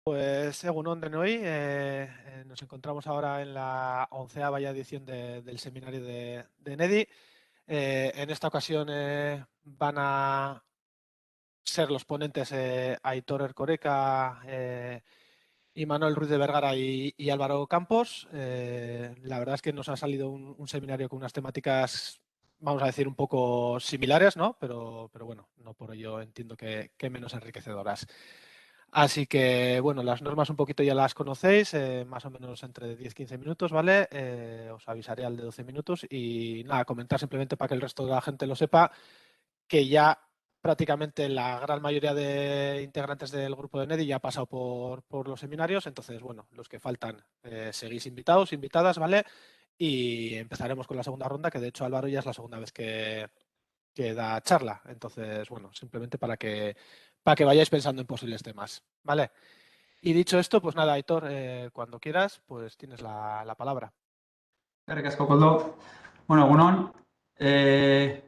Pues Egunon de hoy, nos encontramos ahora en la 11ª ya edición del seminario de NEDI. En esta ocasión van a ser los ponentes Aitor Erkoreka y Manuel Ruiz de Vergara y Álvaro Campos. La verdad es que nos ha salido un seminario con unas temáticas, vamos a decir, un poco similares, ¿no? Pero bueno, no por ello entiendo que menos enriquecedoras. Así que, bueno, las normas un poquito ya las conocéis, más o menos entre 10-15 minutos, ¿vale? Os avisaré al de 12 minutos y nada, comentar simplemente para que el resto de la gente lo sepa, que ya prácticamente la gran mayoría de integrantes del grupo de NEDI ya ha pasado por los seminarios, entonces, bueno, los que faltan, seguís invitados, invitadas, ¿vale? Y empezaremos con la segunda ronda, que de hecho Álvaro ya es la segunda vez que da charla, entonces, bueno, simplemente para que vayáis pensando en posibles temas, ¿vale? Y dicho esto, pues nada, Aitor, cuando quieras, pues tienes la palabra. Casco Coldo. Bueno, Gunón,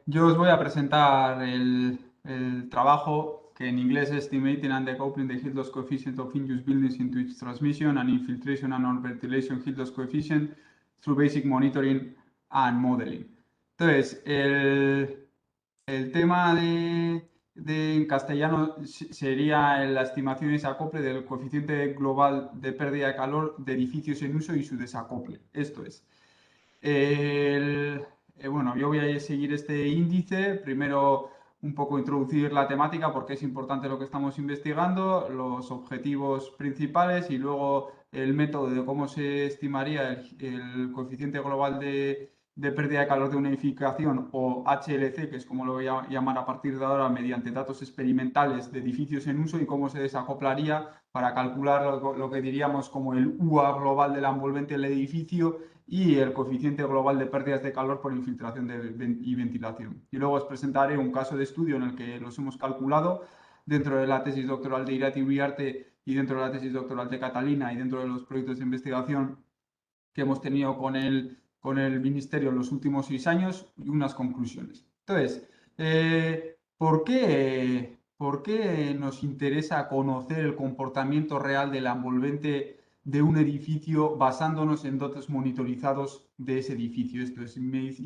yo os voy a presentar el trabajo que en inglés es Estimating and Decoupling the Hill Loss Coefficient of Induced Buildings into its Transmission and Infiltration and Non-Ventilation Hill Loss Coefficient through Basic Monitoring and Modeling. Entonces, el tema en castellano sería la estimación y desacople del coeficiente global de pérdida de calor de edificios en uso y su desacople. Esto es. Bueno, yo voy a seguir este índice. Primero, un poco introducir la temática porque es importante lo que estamos investigando, los objetivos principales y luego el método de cómo se estimaría el coeficiente global de pérdida de calor de una edificación o HLC, que es como lo voy a llamar a partir de ahora, mediante datos experimentales de edificios en uso y cómo se desacoplaría para calcular lo que diríamos como el UA global de la envolvente del edificio y el coeficiente global de pérdidas de calor por infiltración y ventilación. Y luego os presentaré un caso de estudio en el que los hemos calculado dentro de la tesis doctoral de Irati Uriarte y dentro de la tesis doctoral de Catalina y dentro de los proyectos de investigación que hemos tenido con el Ministerio en los últimos 6 años y unas conclusiones. Entonces, ¿por qué nos interesa conocer el comportamiento real de la envolvente de un edificio basándonos en datos monitorizados de ese edificio? Esto es,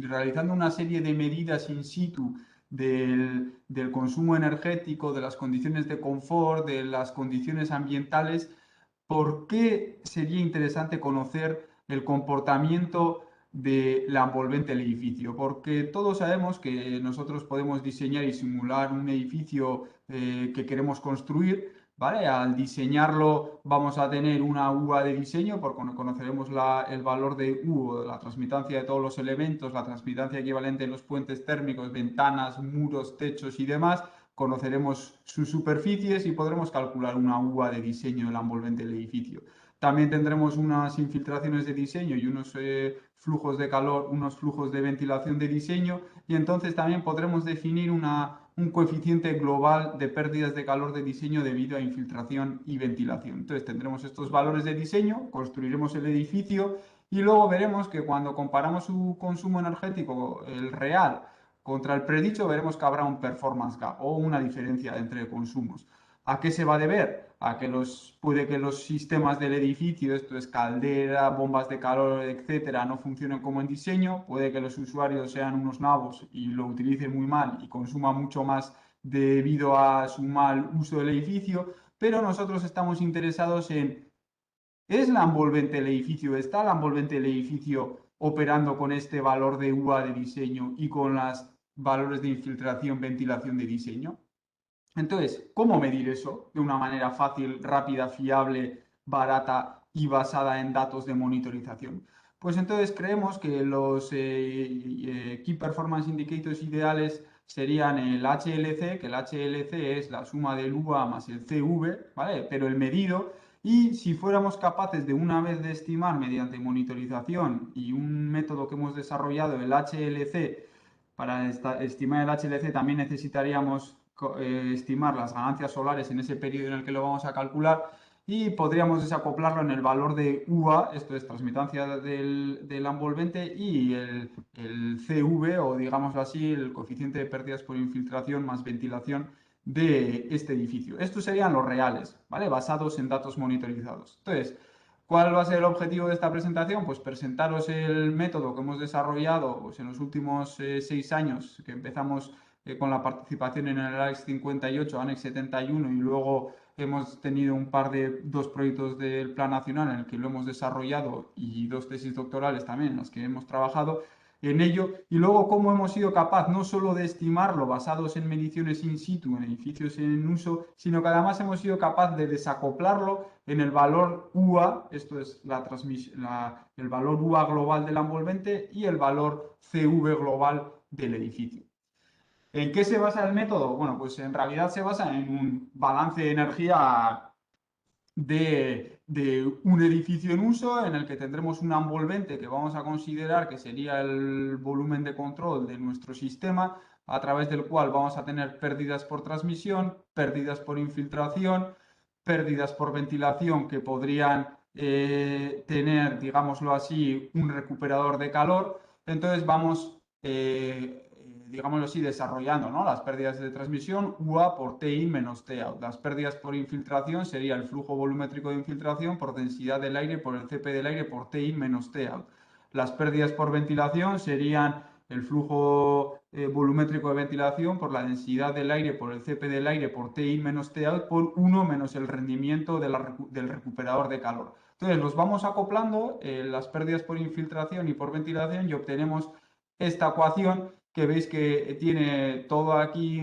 realizando una serie de medidas in situ del consumo energético, de las condiciones de confort, de las condiciones ambientales. ¿Por qué sería interesante conocer el comportamiento de la envolvente del edificio? Porque todos sabemos que nosotros podemos diseñar y simular un edificio que queremos construir, ¿vale? Al diseñarlo vamos a tener una UA de diseño, porque conoceremos el valor de U, la transmitancia de todos los elementos, la transmitancia equivalente en los puentes térmicos, ventanas, muros, techos y demás. Conoceremos sus superficies y podremos calcular una UA de diseño de la envolvente del edificio. También tendremos unas infiltraciones de diseño y unos flujos de calor, unos flujos de ventilación de diseño, y entonces también podremos definir un coeficiente global de pérdidas de calor de diseño debido a infiltración y ventilación. Entonces tendremos estos valores de diseño, construiremos el edificio y luego veremos que cuando comparamos su consumo energético, el real, contra el predicho, veremos que habrá un performance gap o una diferencia entre consumos. ¿A qué se va a deber? A que puede que los sistemas del edificio, esto es caldera, bombas de calor, etcétera, no funcionen como en diseño. Puede que los usuarios sean unos nabos y lo utilicen muy mal y consuman mucho más debido a su mal uso del edificio. Pero nosotros estamos interesados en, ¿es la envolvente del edificio, está la envolvente del edificio operando con este valor de UA de diseño y con los valores de infiltración, ventilación de diseño? Entonces, ¿cómo medir eso de una manera fácil, rápida, fiable, barata y basada en datos de monitorización? Pues entonces creemos que los Key Performance Indicators ideales serían el HLC, que el HLC es la suma del UA más el CV, ¿vale? Pero el medido, y si fuéramos capaces de una vez de estimar mediante monitorización y un método que hemos desarrollado, el HLC, para estimar el HLC también necesitaríamos estimar las ganancias solares en ese periodo en el que lo vamos a calcular y podríamos desacoplarlo en el valor de UA, esto es transmitancia del envolvente, y el CV, o digámoslo así, el coeficiente de pérdidas por infiltración más ventilación de este edificio. Estos serían los reales, ¿vale? Basados en datos monitorizados. Entonces, ¿cuál va a ser el objetivo de esta presentación? Pues presentaros el método que hemos desarrollado pues, en los últimos 6 años, que empezamos con la participación en el ANEX 58, ANEX 71 y luego hemos tenido dos proyectos del Plan Nacional en el que lo hemos desarrollado y 2 tesis doctorales también en las que hemos trabajado en ello, y luego cómo hemos sido capaz no solo de estimarlo basados en mediciones in situ en edificios en uso, sino que además hemos sido capaz de desacoplarlo en el valor UA, esto es el valor UA global del envolvente y el valor CV global del edificio. ¿En qué se basa el método? Bueno, pues en realidad se basa en un balance de energía de un edificio en uso en el que tendremos un envolvente que vamos a considerar que sería el volumen de control de nuestro sistema, a través del cual vamos a tener pérdidas por transmisión, pérdidas por infiltración, pérdidas por ventilación que podrían tener, digámoslo así, un recuperador de calor. Entonces vamos digámoslo así, desarrollando, ¿no? Las pérdidas de transmisión, UA por TI menos TOUT. Las pérdidas por infiltración sería el flujo volumétrico de infiltración por densidad del aire por el CP del aire por TI menos TOUT. Las pérdidas por ventilación serían el flujo volumétrico de ventilación por la densidad del aire por el CP del aire por TI menos TOUT por 1 menos el rendimiento del recuperador de calor. Entonces los vamos acoplando, las pérdidas por infiltración y por ventilación, y obtenemos esta ecuación que veis que tiene todo aquí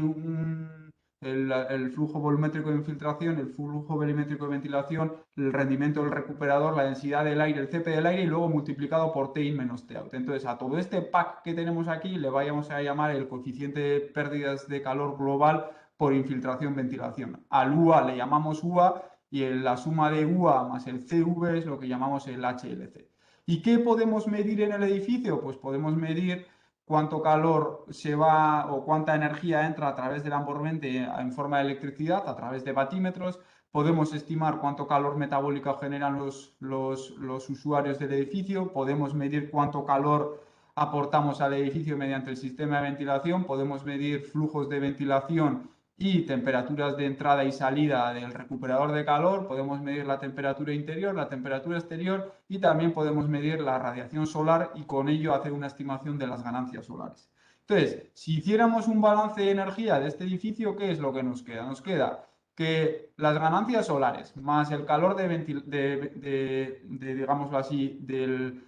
el flujo volumétrico de infiltración, el flujo volumétrico de ventilación, el rendimiento del recuperador, la densidad del aire, el CP del aire y luego multiplicado por TI menos TOUT. Entonces a todo este pack que tenemos aquí le vamos a llamar el coeficiente de pérdidas de calor global por infiltración-ventilación. Al UA le llamamos UA y la suma de UA más el CV es lo que llamamos el HLC. ¿Y qué podemos medir en el edificio? Pues podemos medir cuánto calor se va o cuánta energía entra a través del envolvente en forma de electricidad, a través de batímetros. Podemos estimar cuánto calor metabólico generan los usuarios del edificio. Podemos medir cuánto calor aportamos al edificio mediante el sistema de ventilación. Podemos medir flujos de ventilación y temperaturas de entrada y salida del recuperador de calor. Podemos medir la temperatura interior, la temperatura exterior y también podemos medir la radiación solar y con ello hacer una estimación de las ganancias solares. Entonces, si hiciéramos un balance de energía de este edificio, ¿qué es lo que nos queda? Nos queda que las ganancias solares más el calor digámoslo así, de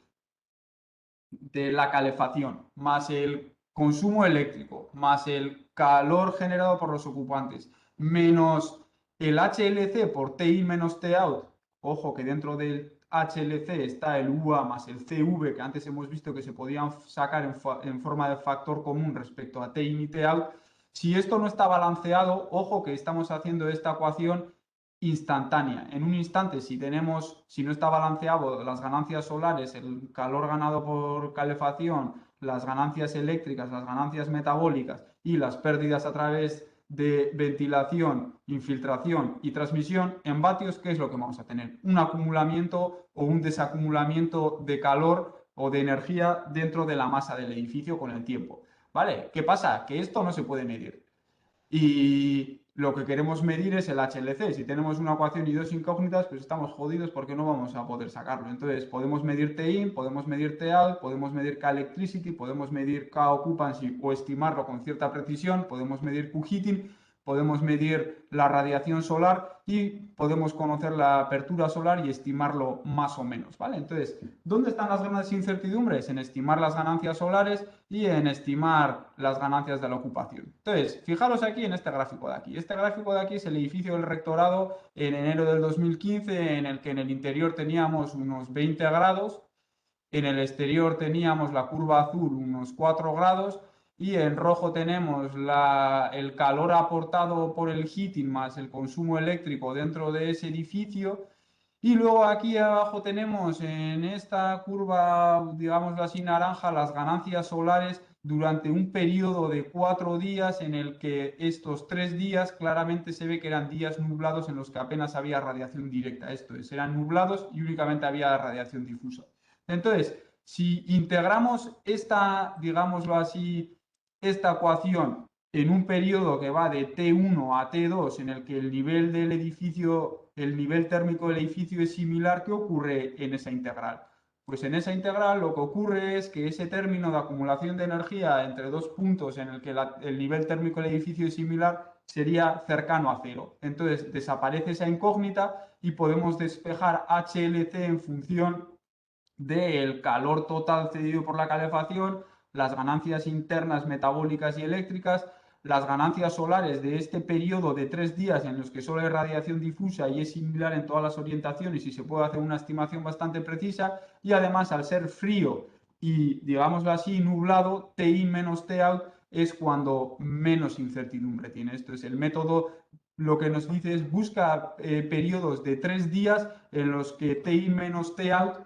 la calefacción, más el consumo eléctrico, más el calor generado por los ocupantes, menos el HLC por TI menos TOUT, ojo que dentro del HLC está el UA más el CV, que antes hemos visto que se podían sacar en forma de factor común respecto a TI y TOUT. Si esto no está balanceado, ojo que estamos haciendo esta ecuación instantánea. En un instante, si no está balanceado las ganancias solares, el calor ganado por calefacción, las ganancias eléctricas, las ganancias metabólicas y las pérdidas a través de ventilación, infiltración y transmisión, en vatios, ¿qué es lo que vamos a tener? Un acumulamiento o un desacumulamiento de calor o de energía dentro de la masa del edificio con el tiempo. ¿Vale? ¿Qué pasa? Que esto no se puede medir. Y lo que queremos medir es el HLC. Si tenemos una ecuación y 2 incógnitas, pues estamos jodidos porque no vamos a poder sacarlo. Entonces, podemos medir TIN, podemos medir TOUT, podemos medir K-electricity, podemos medir K-occupancy o estimarlo con cierta precisión, podemos medir Q-heating, podemos medir la radiación solar y podemos conocer la apertura solar y estimarlo más o menos, ¿vale? Entonces, ¿dónde están las grandes incertidumbres? En estimar las ganancias solares y en estimar las ganancias de la ocupación. Entonces, fijaros aquí en este gráfico de aquí. Este gráfico de aquí es el edificio del rectorado en enero del 2015, en el que en el interior teníamos unos 20 grados, en el exterior teníamos la curva azul unos 4 grados y en rojo tenemos el calor aportado por el heating más el consumo eléctrico dentro de ese edificio. Y luego aquí abajo tenemos en esta curva, digámoslo así, naranja, las ganancias solares durante un periodo de 4 días en el que estos 3 días claramente se ve que eran días nublados en los que apenas había radiación directa. Esto es, eran nublados y únicamente había radiación difusa. Entonces, si integramos esta, digámoslo así, esta ecuación en un periodo que va de T1 a T2, en el que el nivel del edificio, el nivel térmico del edificio es similar, ¿qué ocurre en esa integral? Pues en esa integral lo que ocurre es que ese término de acumulación de energía entre dos puntos en el que el nivel térmico del edificio es similar sería cercano a cero. Entonces desaparece esa incógnita y podemos despejar HLC en función del calor total cedido por la calefacción, las ganancias internas metabólicas y eléctricas, las ganancias solares de este periodo de 3 días en los que solo hay radiación difusa y es similar en todas las orientaciones y se puede hacer una estimación bastante precisa, y además al ser frío y, digámoslo así, nublado, Tin menos Tout es cuando menos incertidumbre tiene. Esto es el método, lo que nos dice es busca periodos de 3 días en los que Tin menos Tout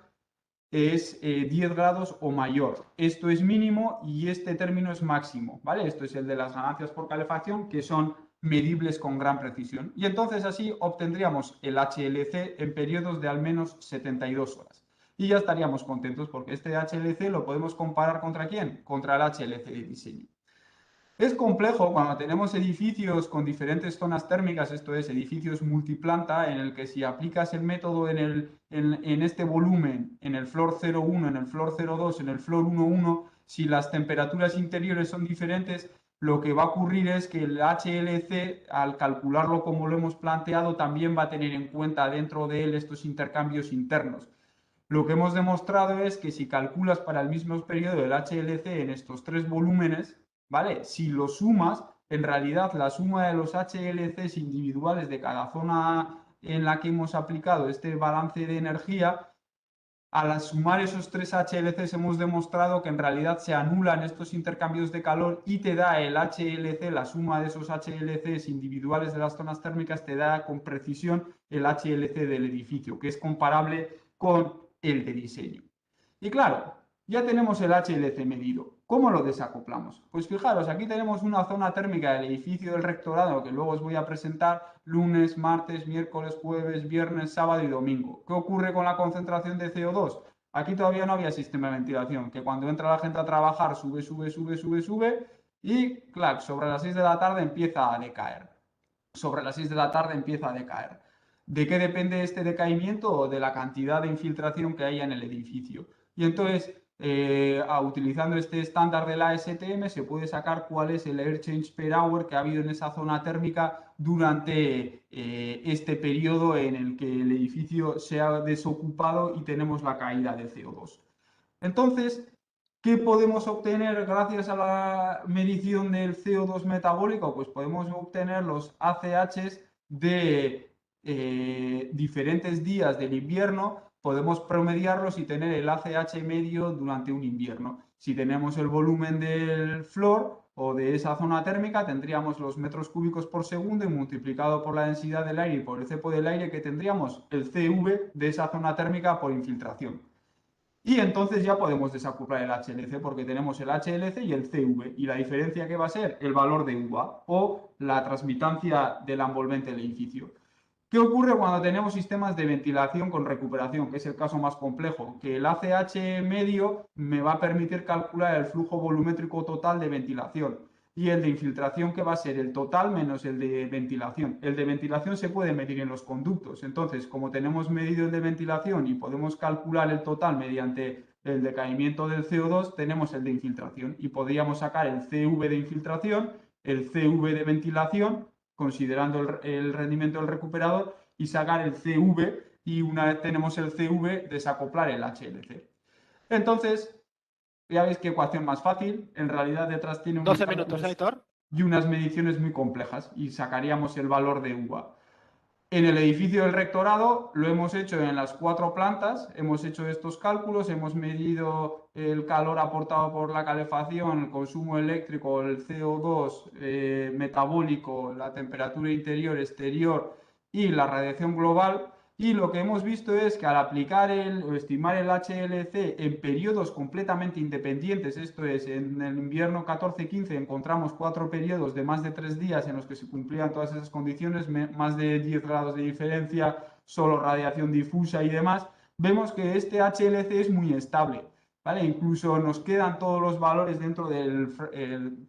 es 10 grados o mayor. Esto es mínimo y este término es máximo, ¿vale? Esto es el de las ganancias por calefacción, que son medibles con gran precisión. Y entonces así obtendríamos el HLC en periodos de al menos 72 horas. Y ya estaríamos contentos porque este HLC lo podemos comparar ¿contra quién? Contra el HLC de diseño. Es complejo cuando tenemos edificios con diferentes zonas térmicas, esto es, edificios multiplanta, en el que si aplicas el método en este volumen, en el floor 0,1, en el floor 0,2, en el floor 1,1, si las temperaturas interiores son diferentes, lo que va a ocurrir es que el HLC, al calcularlo como lo hemos planteado, también va a tener en cuenta dentro de él estos intercambios internos. Lo que hemos demostrado es que si calculas para el mismo periodo el HLC en estos tres volúmenes, ¿vale? Si lo sumas, en realidad la suma de los HLCs individuales de cada zona en la que hemos aplicado este balance de energía, al sumar esos tres HLCs hemos demostrado que en realidad se anulan estos intercambios de calor y te da el HLC, la suma de esos HLCs individuales de las zonas térmicas, te da con precisión el HLC del edificio, que es comparable con el de diseño. Y claro, ya tenemos el HLC medido. ¿Cómo lo desacoplamos? Pues fijaros, aquí tenemos una zona térmica del edificio del rectorado que luego os voy a presentar lunes, martes, miércoles, jueves, viernes, sábado y domingo. ¿Qué ocurre con la concentración de CO2? Aquí todavía no había sistema de ventilación, que cuando entra la gente a trabajar sube, sube, sube, sube, sube y, claro, sobre las 6 de la tarde empieza a decaer. Sobre las 6 de la tarde empieza a decaer. ¿De qué depende este decaimiento? De la cantidad de infiltración que haya en el edificio. Y entonces, utilizando este estándar de la STM, se puede sacar cuál es el air change per hour que ha habido en esa zona térmica durante este periodo en el que el edificio se ha desocupado y tenemos la caída de CO2. Entonces, ¿qué podemos obtener gracias a la medición del CO2 metabólico? Pues podemos obtener los ACHs de diferentes días del invierno, podemos promediarlos y tener el ACH medio durante un invierno. Si tenemos el volumen del floor o de esa zona térmica, tendríamos los metros cúbicos por segundo y multiplicado por la densidad del aire y por el cepo del aire, que tendríamos el CV de esa zona térmica por infiltración. Y entonces ya podemos desacoplar el HLC porque tenemos el HLC y el CV. Y la diferencia que va a ser el valor de UVA o la transmitancia del envolvente del edificio. ¿Qué ocurre cuando tenemos sistemas de ventilación con recuperación? Que es el caso más complejo. Que el ACH medio me va a permitir calcular el flujo volumétrico total de ventilación. Y el de infiltración, que va a ser el total menos el de ventilación. El de ventilación se puede medir en los conductos. Entonces, como tenemos medido el de ventilación y podemos calcular el total mediante el decaimiento del CO2, tenemos el de infiltración y podríamos sacar el CV de infiltración, el CV de ventilación, considerando el rendimiento del recuperador, y sacar el CV, y una vez tenemos el CV, desacoplar el HLC. Entonces, ya veis qué ecuación más fácil. En realidad detrás tiene 12 minutos, Aitor. Y unas mediciones muy complejas y sacaríamos el valor de UVA. En el edificio del rectorado lo hemos hecho en las 4 plantas, hemos hecho estos cálculos, hemos medido el calor aportado por la calefacción, el consumo eléctrico, el CO2 metabólico, la temperatura interior, exterior y la radiación global. Y lo que hemos visto es que al aplicar o estimar el HLC en periodos completamente independientes, esto es, en el invierno 14-15 encontramos 4 periodos de más de 3 días en los que se cumplían todas esas condiciones, más de 10 grados de diferencia, solo radiación difusa y demás, vemos que este HLC es muy estable, ¿vale? Incluso nos quedan todos los valores dentro del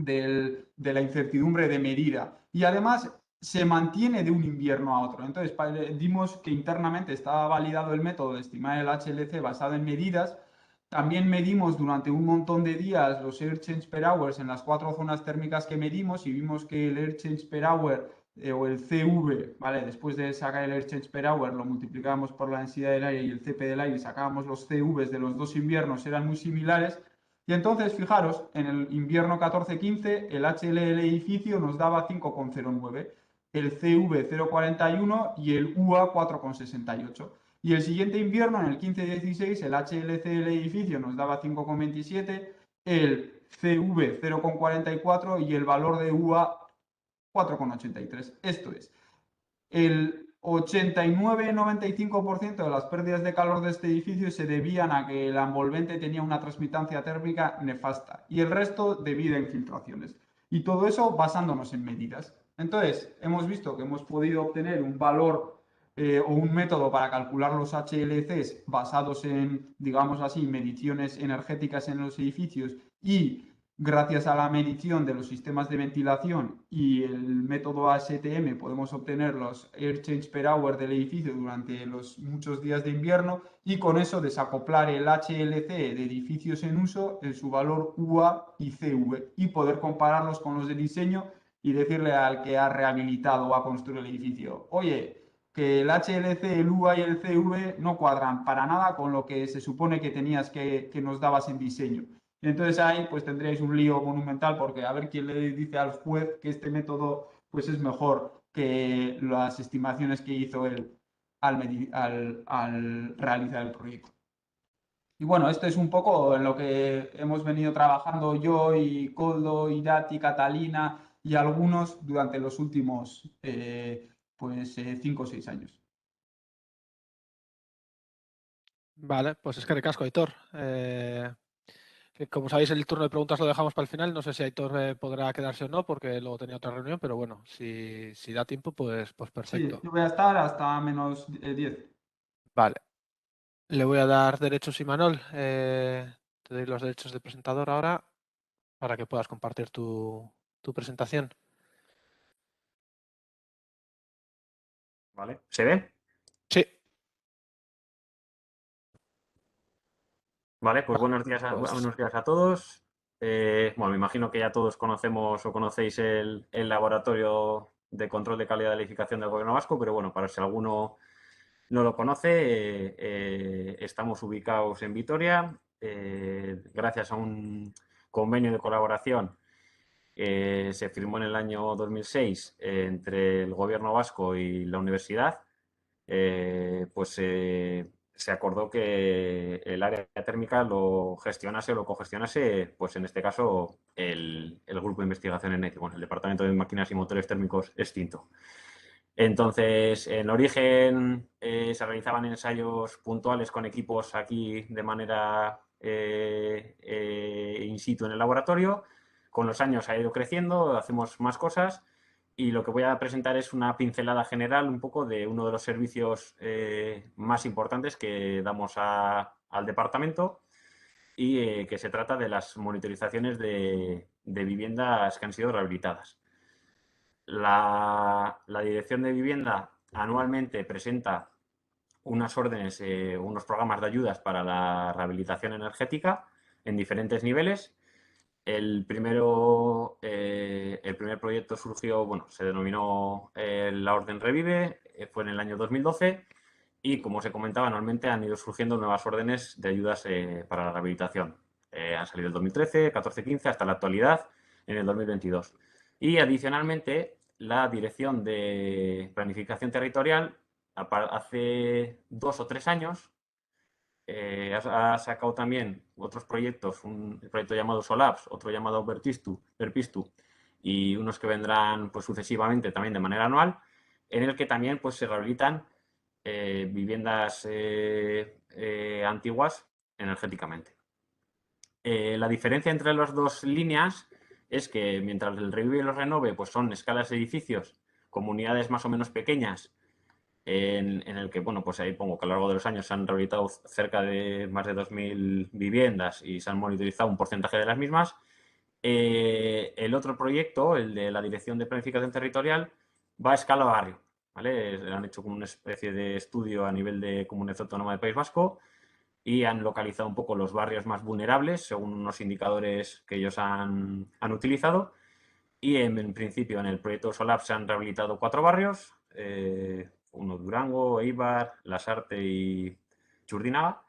de la incertidumbre de medida. Y además se mantiene de un invierno a otro. Entonces, dimos que internamente estaba validado el método de estimar el HLC basado en medidas. También medimos durante un montón de días los air change per hours en las 4 zonas térmicas que medimos y vimos que el air change per hour o el CV, ¿vale? Después de sacar el air change per hour, lo multiplicábamos por la densidad del aire y el CP del aire y sacábamos los CVs de los dos inviernos, eran muy similares. Y entonces, fijaros, en el invierno 14-15, el HL del edificio nos daba 5,09, el CV 0,41 y el UA 4,68. Y el siguiente invierno, en el 15-16, el HLC del edificio nos daba 5,27, el CV 0,44 y el valor de UA 4,83. Esto es, el 89-95% de las pérdidas de calor de este edificio se debían a que la envolvente tenía una transmitancia térmica nefasta y el resto debido a infiltraciones. Y todo eso basándonos en medidas. Entonces, hemos visto que hemos podido obtener un valor o un método para calcular los HLCs basados en, digamos así, mediciones energéticas en los edificios y gracias a la medición de los sistemas de ventilación y el método ASTM podemos obtener los air change per hour del edificio durante los muchos días de invierno y con eso desacoplar el HLC de edificios en uso en su valor UA y CV y poder compararlos con los de diseño y decirle al que ha rehabilitado o ha construido el edificio, oye, que el HLC, el UA y el CV no cuadran para nada con lo que se supone que tenías que nos dabas en diseño. Y entonces ahí pues tendríais un lío monumental porque a ver quién le dice al juez que este método pues es mejor que las estimaciones que hizo él al realizar el proyecto. Y bueno, esto es un poco en lo que hemos venido trabajando yo y Coldo, Irati, Catalina y algunos durante los últimos 5 o 6 años. Vale, pues es que ricasco, Aitor. Que como sabéis, el turno de preguntas lo dejamos para el final. No sé si Aitor podrá quedarse o no, porque luego tenía otra reunión, pero bueno, si da tiempo, pues Sí, perfecto. yo voy a estar hasta menos 10. Vale, le voy a dar derechos a Imanol. Te doy los derechos de presentador ahora para que puedas compartir tu presentación. ¿Vale? ¿Se ve? Sí. Vale, pues Vale, buenos días a todos. Bueno, me imagino que ya todos conocemos o conocéis el laboratorio de control de calidad de la edificación del Gobierno Vasco, pero bueno, para si alguno no lo conoce, estamos ubicados en Vitoria, gracias a un convenio de colaboración que se firmó en el año 2006 entre el Gobierno Vasco y la universidad. Se acordó que el área térmica lo gestionase o lo cogestionase, pues en este caso, el Grupo de Investigación en bueno, el Departamento de Máquinas y Motores Térmicos extinto. Entonces, en origen se realizaban ensayos puntuales con equipos aquí de manera in situ en el laboratorio. Con los años ha ido creciendo, hacemos más cosas y lo que voy a presentar es una pincelada general un poco de uno de los servicios más importantes que damos al departamento y que se trata de las monitorizaciones de viviendas que han sido rehabilitadas. La Dirección de Vivienda anualmente presenta unas órdenes, unos programas de ayudas para la rehabilitación energética en diferentes niveles. El primer proyecto surgió, bueno, se denominó la Orden Revive, fue en el año 2012 y, como se comentaba, anualmente han ido surgiendo nuevas órdenes de ayudas para la rehabilitación. Han salido el 2013, 14, 15 hasta la actualidad en el 2022. Y adicionalmente, la Dirección de Planificación Territorial hace 2 o 3 años ha sacado también otros proyectos, un proyecto llamado Solaps, otro llamado Perpistu y unos que vendrán pues sucesivamente también de manera anual, en el que también pues se rehabilitan viviendas antiguas energéticamente. La diferencia entre las dos líneas es que mientras el Revive y los Renove pues son escalas de edificios, comunidades más o menos pequeñas, en el que, bueno, pues ahí pongo que a lo largo de los años se han rehabilitado cerca de más de 2.000 viviendas y se han monitorizado un porcentaje de las mismas. El otro proyecto, el de la Dirección de Planificación Territorial, va a escala barrio, ¿vale? Han hecho como una especie de estudio a nivel de Comunidad Autónoma del País Vasco y han localizado un poco los barrios más vulnerables según unos indicadores que ellos han utilizado. Y en principio en el proyecto SOLAP se han rehabilitado 4 barrios, uno Durango, Eibar, Lasarte y Churdinaga.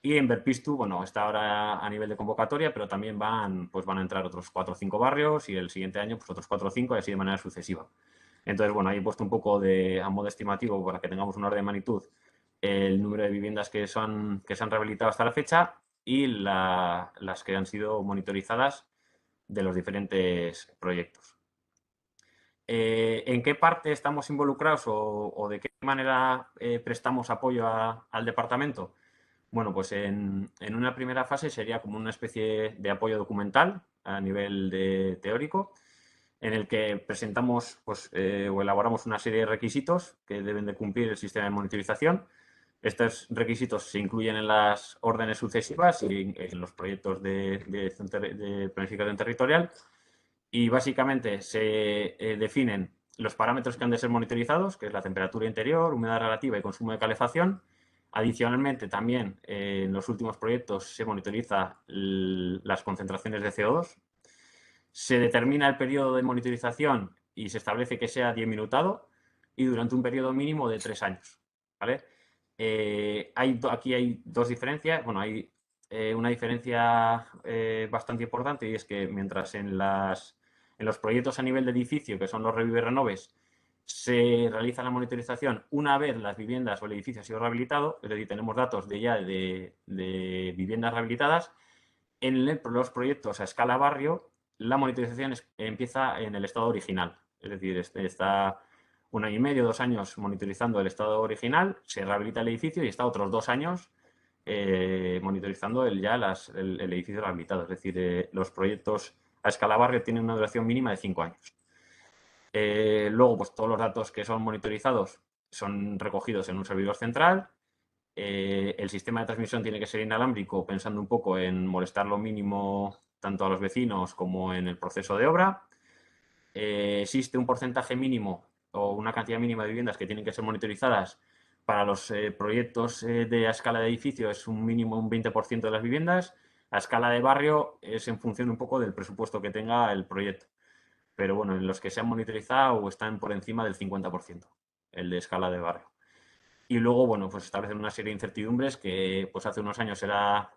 Y en Berpiztu, bueno, está ahora a nivel de convocatoria, pero también van a entrar otros 4 o 5 barrios y el siguiente año pues otros 4 o 5 y así de manera sucesiva. Entonces, bueno, ahí he puesto un poco a modo estimativo para que tengamos un orden de magnitud el número de viviendas que se han rehabilitado hasta la fecha y las que han sido monitorizadas de los diferentes proyectos. ¿En qué parte estamos involucrados o de qué manera prestamos apoyo al departamento? Bueno, pues en una primera fase sería como una especie de apoyo documental a nivel teórico, en el que presentamos o elaboramos una serie de requisitos que deben de cumplir el sistema de monitorización. Estos requisitos se incluyen en las órdenes sucesivas y en los proyectos de planificación territorial y básicamente se definen los parámetros que han de ser monitorizados, que es la temperatura interior, humedad relativa y consumo de calefacción. Adicionalmente, también en los últimos proyectos se monitoriza las concentraciones de CO2. Se determina el periodo de monitorización y se establece que sea 10-minutado y durante un periodo mínimo de 3 años. ¿Vale? Aquí hay dos diferencias. Bueno, hay una diferencia bastante importante y es que mientras en los proyectos a nivel de edificio, que son los Revive Renoves, se realiza la monitorización una vez las viviendas o el edificio ha sido rehabilitado, es decir, tenemos datos de viviendas rehabilitadas. En los proyectos a escala barrio, la monitorización empieza en el estado original, es decir, está 1 año y medio, 2 años monitorizando el estado original, se rehabilita el edificio y está otros 2 años monitorizando el edificio rehabilitado. Es decir, los proyectos a escala barrio tienen una duración mínima de 5 años. Luego, pues todos los datos que son monitorizados son recogidos en un servidor central. El sistema de transmisión tiene que ser inalámbrico, pensando un poco en molestar lo mínimo tanto a los vecinos como en el proceso de obra. Existe un porcentaje mínimo o una cantidad mínima de viviendas que tienen que ser monitorizadas. Para los proyectos a escala de edificio es un mínimo un 20% de las viviendas. A escala de barrio es en función un poco del presupuesto que tenga el proyecto. Pero bueno, en los que se han monitorizado están por encima del 50%, el de escala de barrio. Y luego, bueno, pues establecen una serie de incertidumbres que pues hace unos años era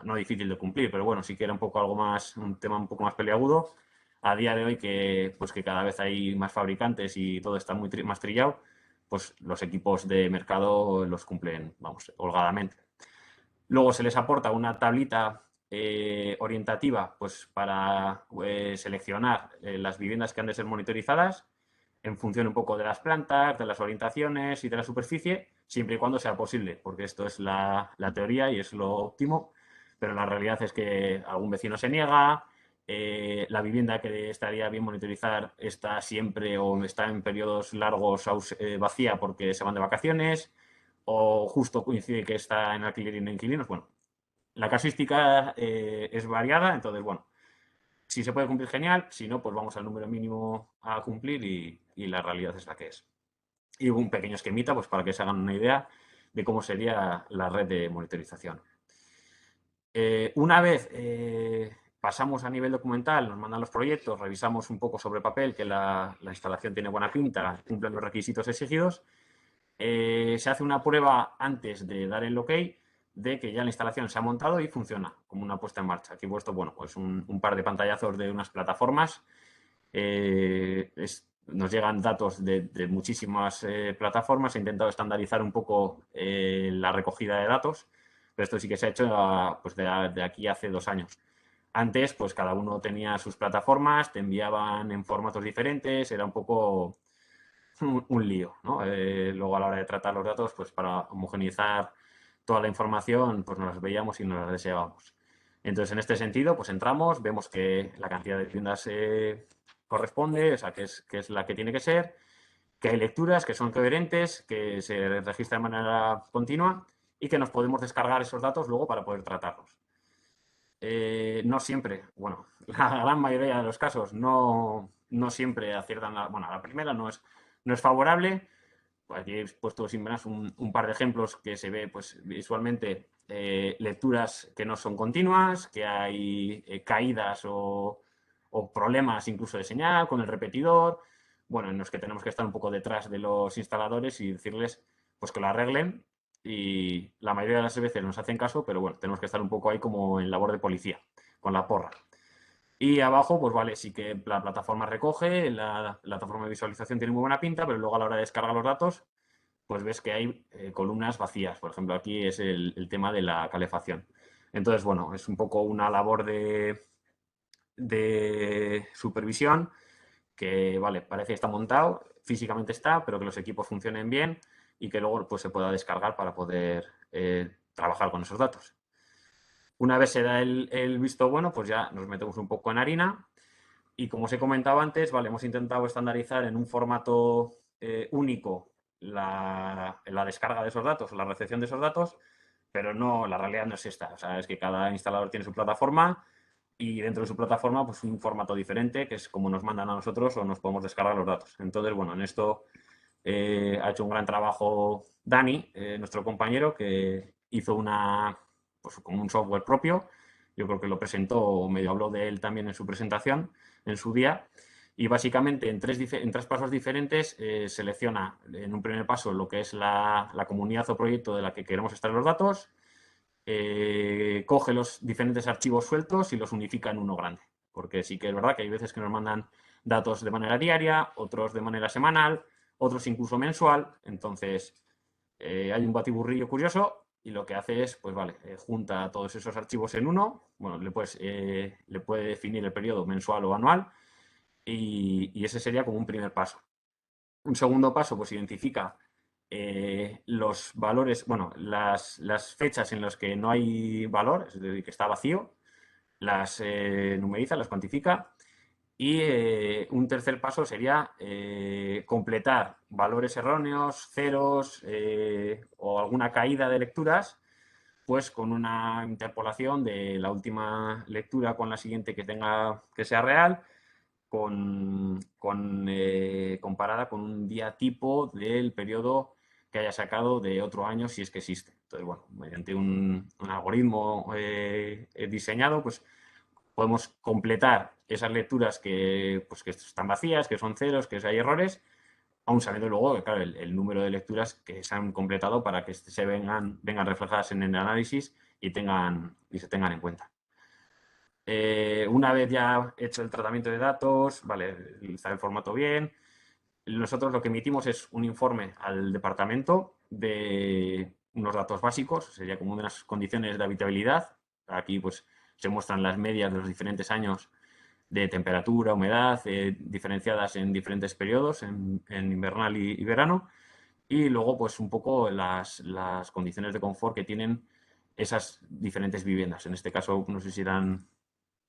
no difícil de cumplir, pero bueno, sí que era un tema un poco más peliagudo. A día de hoy que cada vez hay más fabricantes y todo está más trillado, pues los equipos de mercado los cumplen, vamos, holgadamente. Luego se les aporta una tablita orientativa pues para seleccionar las viviendas que han de ser monitorizadas en función un poco de las plantas, de las orientaciones y de la superficie, siempre y cuando sea posible, porque esto es la teoría y es lo óptimo, pero la realidad es que algún vecino se niega, la vivienda que estaría bien monitorizar está siempre o está en periodos largos vacía porque se van de vacaciones, o justo coincide que está en alquiler y no inquilinos. Bueno, la casuística es variada, entonces, bueno, si se puede cumplir, genial. Si no, pues vamos al número mínimo a cumplir y la realidad es la que es. Y un pequeño esquemita pues para que se hagan una idea de cómo sería la red de monitorización. Una vez pasamos a nivel documental, nos mandan los proyectos, revisamos un poco sobre papel que la instalación tiene buena pinta, cumple los requisitos exigidos. Se hace una prueba antes de dar el ok de que ya la instalación se ha montado y funciona como una puesta en marcha. Aquí he puesto, bueno, pues un par de pantallazos de unas plataformas. Nos llegan datos de muchísimas plataformas. He intentado estandarizar un poco la recogida de datos, pero esto sí que se ha hecho pues de aquí hace 2 años. Antes, pues cada uno tenía sus plataformas, te enviaban en formatos diferentes, era un poco un lío, ¿no? Luego a la hora de tratar los datos, pues para homogeneizar toda la información, pues nos las veíamos y nos las deseábamos. Entonces, en este sentido, pues entramos, vemos que la cantidad de viviendas corresponde, o sea, que es la que tiene que ser, que hay lecturas que son coherentes, que se registran de manera continua y que nos podemos descargar esos datos luego para poder tratarlos. no siempre, bueno, la gran mayoría de los casos no siempre aciertan. Bueno, la primera no es favorable. Aquí he puesto sin más un par de ejemplos que se ve pues, visualmente lecturas que no son continuas, que hay caídas o problemas incluso de señal con el repetidor, bueno, en los que tenemos que estar un poco detrás de los instaladores y decirles pues que lo arreglen, y la mayoría de las veces nos hacen caso, pero bueno, tenemos que estar un poco ahí como en labor de policía, con la porra. Y abajo, pues vale, sí que la plataforma recoge, la plataforma de visualización tiene muy buena pinta, pero luego a la hora de descargar los datos, pues ves que hay columnas vacías. Por ejemplo, aquí es el tema de la calefacción. Entonces, bueno, es un poco una labor de supervisión que, vale, parece que está montado, físicamente está, pero que los equipos funcionen bien y que luego pues, se pueda descargar para poder trabajar con esos datos. Una vez se da el visto bueno, pues ya nos metemos un poco en harina y, como os he comentado antes, vale, hemos intentado estandarizar en un formato único la descarga de esos datos o la recepción de esos datos, pero no, la realidad no es esta. O sea, es que cada instalador tiene su plataforma y dentro de su plataforma pues un formato diferente, que es como nos mandan a nosotros o nos podemos descargar los datos. Entonces, bueno, en esto ha hecho un gran trabajo Dani, nuestro compañero, que hizo pues como un software propio. Yo creo que lo presentó, o medio habló de él también en su presentación, en su día. Y básicamente en tres pasos diferentes selecciona en un primer paso lo que es la comunidad o proyecto de la que queremos extraer los datos, coge los diferentes archivos sueltos y los unifica en uno grande. Porque sí que es verdad que hay veces que nos mandan datos de manera diaria, otros de manera semanal, otros incluso mensual. Entonces, hay un batiburrillo curioso y lo que hace es, pues vale, junta todos esos archivos en uno. Bueno, le puede definir el periodo mensual o anual y ese sería como un primer paso. Un segundo paso, pues identifica los valores, bueno, las fechas en las que no hay valor, es decir, que está vacío, las numeriza, las cuantifica. Y un tercer paso sería completar valores erróneos, ceros o alguna caída de lecturas, pues con una interpolación de la última lectura con la siguiente que sea real, comparada con un día tipo del periodo que haya sacado de otro año, si es que existe. Entonces, bueno, mediante un algoritmo diseñado, pues podemos completar esas lecturas pues, que están vacías, que son ceros, que hay errores, aún sabiendo luego que, claro, el número de lecturas que se han completado para que se vengan reflejadas en el análisis y se tengan en cuenta. Una vez ya hecho el tratamiento de datos, vale, está el formato bien, nosotros lo que emitimos es un informe al departamento de unos datos básicos, sería como unas condiciones de habitabilidad. Aquí pues se muestran las medias de los diferentes años de temperatura, humedad, diferenciadas en diferentes periodos, en invernal y verano, y luego pues un poco las condiciones de confort que tienen esas diferentes viviendas. En este caso, no sé si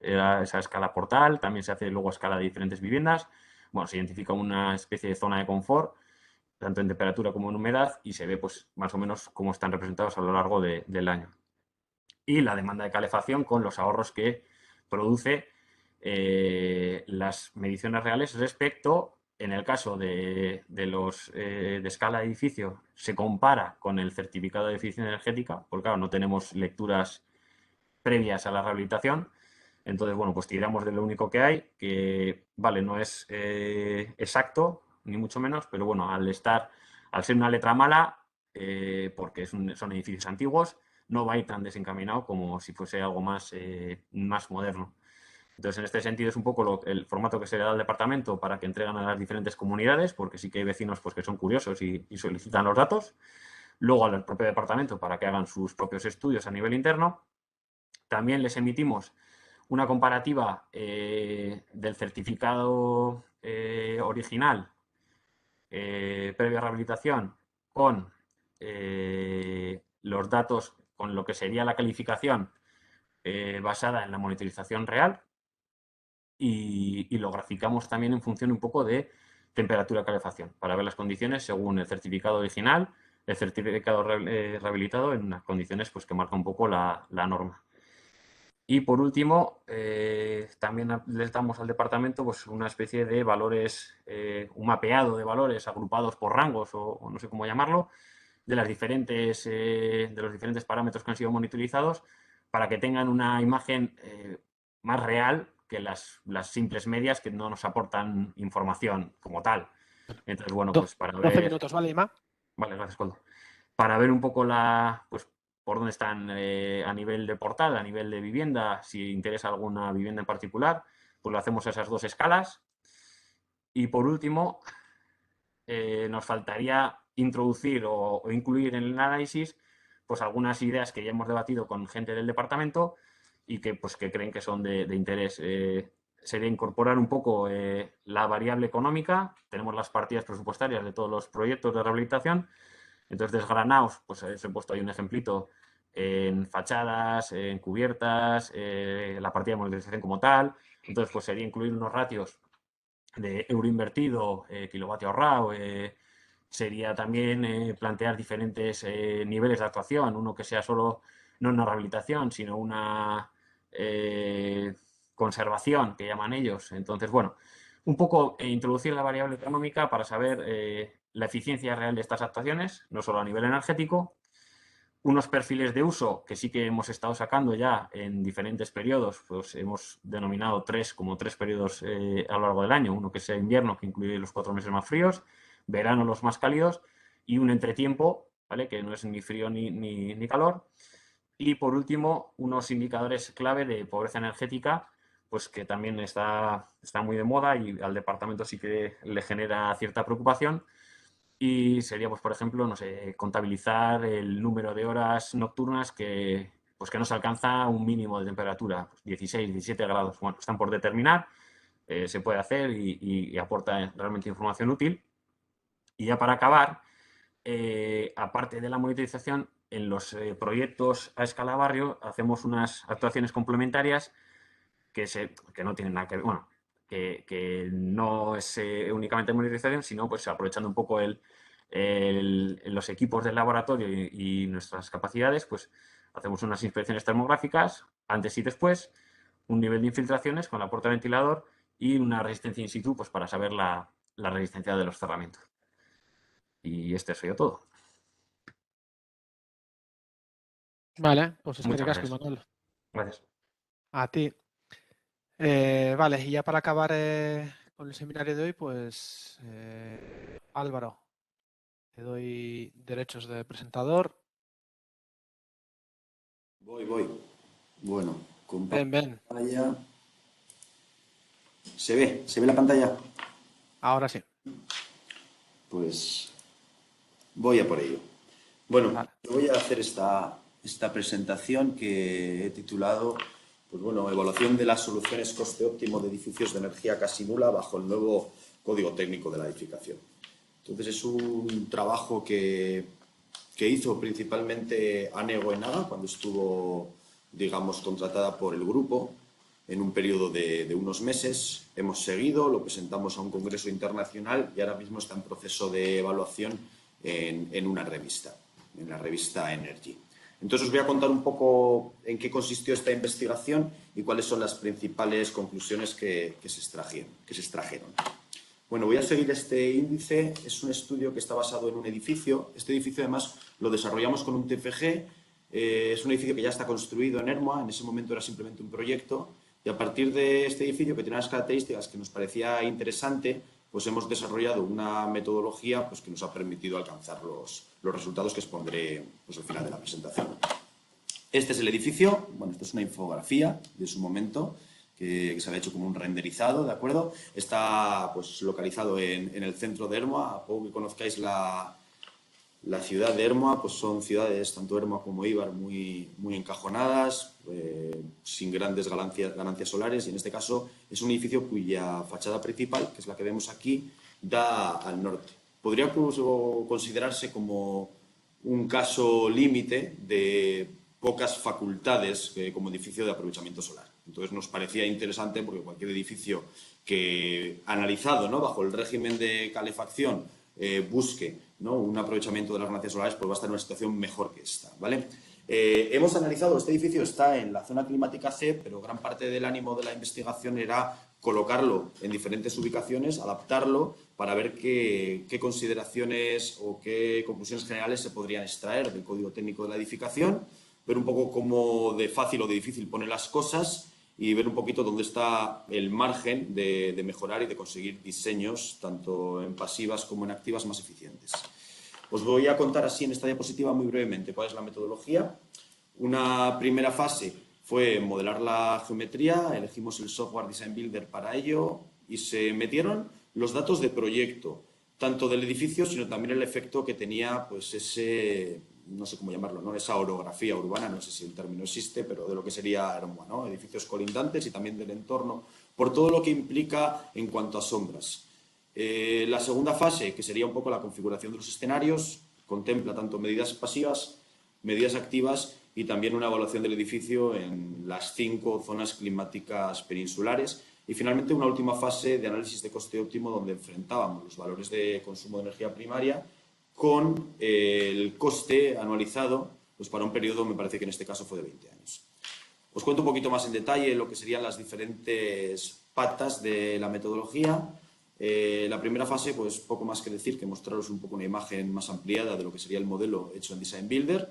era esa escala portal, también se hace luego a escala de diferentes viviendas. Bueno, se identifica una especie de zona de confort, tanto en temperatura como en humedad, y se ve pues más o menos cómo están representados a lo largo del año. Y la demanda de calefacción con los ahorros que produce las mediciones reales respecto, en el caso de los de escala de edificio, se compara con el certificado de eficiencia energética, porque claro, no tenemos lecturas previas a la rehabilitación. Entonces, bueno, pues tiramos de lo único que hay, que, vale, no es exacto, ni mucho menos, pero bueno, al ser una letra mala, porque son edificios antiguos, no va a ir tan desencaminado como si fuese algo más moderno. Entonces, en este sentido, es un poco el formato que se le da al departamento para que entregan a las diferentes comunidades, porque sí que hay vecinos pues, que son curiosos y solicitan los datos. Luego al propio departamento para que hagan sus propios estudios a nivel interno. También les emitimos una comparativa del certificado original previo a rehabilitación con los datos, con lo que sería la calificación basada en la monitorización real, y lo graficamos también en función un poco de temperatura de calefacción, para ver las condiciones según el certificado original, el certificado rehabilitado en unas condiciones pues, que marca un poco la norma. Y por último, también les damos al departamento pues, una especie de valores, un mapeado de valores agrupados por rangos o no sé cómo llamarlo, de los diferentes parámetros que han sido monitorizados para que tengan una imagen más real que las simples medias que no nos aportan información como tal. Entonces, bueno, pues para 12 ver... minutos, ¿vale, Ima? Vale, gracias, Coldo. Para ver un poco pues, por dónde están a nivel de portal, a nivel de vivienda, si interesa alguna vivienda en particular, pues lo hacemos a esas dos escalas. Y por último, nos faltaría introducir o incluir en el análisis pues algunas ideas que ya hemos debatido con gente del departamento y que, pues, que creen que son de interés. Sería incorporar un poco la variable económica. Tenemos las partidas presupuestarias de todos los proyectos de rehabilitación. Entonces, desgranados, pues os he puesto ahí un ejemplito en fachadas, en cubiertas, la partida de monitorización como tal. Entonces, pues sería incluir unos ratios de euro invertido, kilovatio ahorrado. Sería también plantear diferentes niveles de actuación. Uno que sea solo, no una rehabilitación, sino una conservación, que llaman ellos. Entonces, bueno, un poco introducir la variable económica para saber la eficiencia real de estas actuaciones, no solo a nivel energético, unos perfiles de uso que sí que hemos estado sacando ya en diferentes periodos, pues hemos denominado como tres periodos a lo largo del año, uno que sea invierno, que incluye los 4 meses más fríos, verano los más cálidos, y un entretiempo, ¿vale? Que no es ni frío ni calor. Y por último, unos indicadores clave de pobreza energética, pues que también está muy de moda y al departamento sí que le genera cierta preocupación. Y sería, pues, por ejemplo, no sé, contabilizar el número de horas nocturnas que no se alcanza un mínimo de temperatura, pues 16, 17 grados. Bueno, están por determinar, se puede hacer y aporta realmente información útil. Y ya para acabar, aparte de la monitorización, en los proyectos a escala barrio hacemos unas actuaciones complementarias que no tienen nada que ver, bueno, que no es únicamente monitorización, sino pues aprovechando un poco los equipos del laboratorio y nuestras capacidades, pues hacemos unas inspecciones termográficas antes y después, un nivel de infiltraciones con la puerta de ventilador y una resistencia in situ, pues para saber la resistencia de los cerramientos. Y este sería todo. Vale, pues es que Muchas casco, gracias. Manuel. Gracias. A ti. Vale, y ya para acabar con el seminario de hoy, pues Álvaro, te doy derechos de presentador. Voy. Bueno, comparto Ven. pantalla. ¿Se ve la pantalla? Ahora sí. Pues voy a por ello. Bueno, Vale. voy a hacer esta presentación que he titulado, pues bueno, evaluación de las soluciones coste óptimo de edificios de energía casi nula bajo el nuevo Código Técnico de la Edificación. Entonces es un trabajo que hizo principalmente Ane Goenaga cuando estuvo, digamos, contratada por el grupo en un periodo de unos meses. Hemos seguido, lo presentamos a un congreso internacional y ahora mismo está en proceso de evaluación en una revista, en la revista Energy. Entonces os voy a contar un poco en qué consistió esta investigación y cuáles son las principales conclusiones que se extrajeron. Bueno, voy a seguir este índice. Es un estudio que está basado en un edificio. Este edificio, además, lo desarrollamos con un TFG. Es un edificio que ya está construido en Ermua. En ese momento era simplemente un proyecto. Y a partir de este edificio, que tiene unas características que nos parecía interesante, pues hemos desarrollado una metodología pues, que nos ha permitido alcanzar los resultados que expondré pues, al final de la presentación. Este es el edificio. Bueno, esto es una infografía de su momento, que se había hecho como un renderizado, ¿de acuerdo? Está pues, localizado en el centro de Ermua. A poco que conozcáis la ciudad de Ermua, pues son ciudades, tanto Ermua como Eibar, muy encajonadas, sin grandes ganancias solares, y en este caso es un edificio cuya fachada principal, que es la que vemos aquí, da al norte. Podría incluso considerarse como un caso límite de pocas facultades como edificio de aprovechamiento solar. Entonces nos parecía interesante porque cualquier edificio que, analizado, ¿no?, bajo el régimen de calefacción, busque, ¿no?, un aprovechamiento de las ganancias solares, pues va a estar en una situación mejor que esta, ¿vale? Hemos analizado, este edificio está en la zona climática C, pero gran parte del ánimo de la investigación era colocarlo en diferentes ubicaciones, adaptarlo para ver qué consideraciones o qué conclusiones generales se podrían extraer del código técnico de la edificación, ver un poco cómo de fácil o de difícil pone las cosas y ver un poquito dónde está el margen de mejorar y de conseguir diseños, tanto en pasivas como en activas, más eficientes. Os voy a contar así en esta diapositiva muy brevemente cuál es la metodología. Una primera fase fue modelar la geometría, elegimos el software Design Builder para ello y se metieron los datos de proyecto, tanto del edificio, sino también el efecto que tenía pues ese, no sé cómo llamarlo, ¿no? Esa orografía urbana, no sé si el término existe, pero de lo que sería Ermua, ¿no? Edificios colindantes y también del entorno, por todo lo que implica en cuanto a sombras. La segunda fase, que sería un poco la configuración de los escenarios, contempla tanto medidas pasivas, medidas activas y también una evaluación del edificio en las 5 zonas climáticas peninsulares. Y finalmente una última fase de análisis de coste óptimo donde enfrentábamos los valores de consumo de energía primaria con el coste anualizado pues para un periodo, me parece que en este caso fue de 20 años. Os cuento un poquito más en detalle lo que serían las diferentes patas de la metodología. La primera fase, pues poco más que decir, que mostraros un poco una imagen más ampliada de lo que sería el modelo hecho en Design Builder.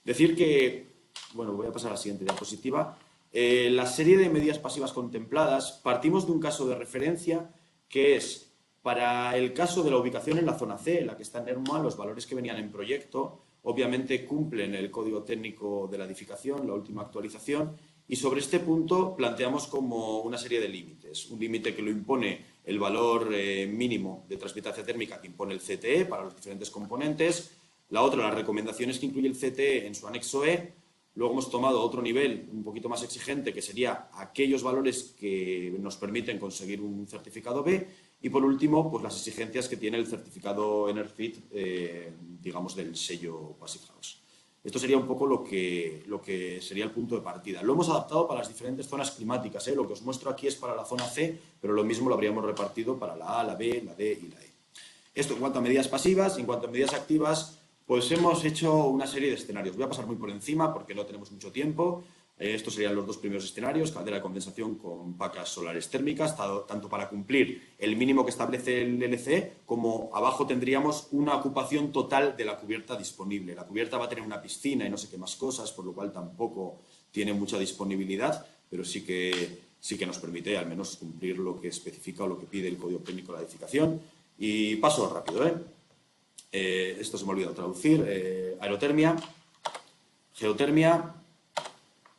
Decir que, bueno, voy a pasar a la siguiente diapositiva. La serie de medidas pasivas contempladas, partimos de un caso de referencia que es, para el caso de la ubicación en la zona C, en la que está en Ermua, los valores que venían en proyecto, obviamente cumplen el código técnico de la edificación, la última actualización, y sobre este punto planteamos como una serie de límites. Un límite que lo impone el valor mínimo de transmitancia térmica que impone el CTE para los diferentes componentes. La otra, las recomendaciones que incluye el CTE en su anexo E. Luego hemos tomado otro nivel un poquito más exigente, que sería aquellos valores que nos permiten conseguir un certificado B. Y por último, pues las exigencias que tiene el certificado Enerfit, digamos, del sello Passive House. Esto sería un poco lo que sería el punto de partida. Lo hemos adaptado para las diferentes zonas climáticas. Lo que os muestro aquí es para la zona C, pero lo mismo lo habríamos repartido para la A, la B, la D y la E. Esto en cuanto a medidas pasivas. En cuanto a medidas activas, pues hemos hecho una serie de escenarios. Voy a pasar muy por encima porque no tenemos mucho tiempo. Estos serían los 2 primeros escenarios, caldera de condensación con placas solares térmicas, tanto para cumplir el mínimo que establece el LCE, como abajo tendríamos una ocupación total de la cubierta disponible. La cubierta va a tener una piscina y no sé qué más cosas, por lo cual tampoco tiene mucha disponibilidad, pero sí que nos permite al menos cumplir lo que especifica o lo que pide el código técnico de la edificación. Y paso rápido, esto se me ha olvidado traducir. Aerotermia, geotermia,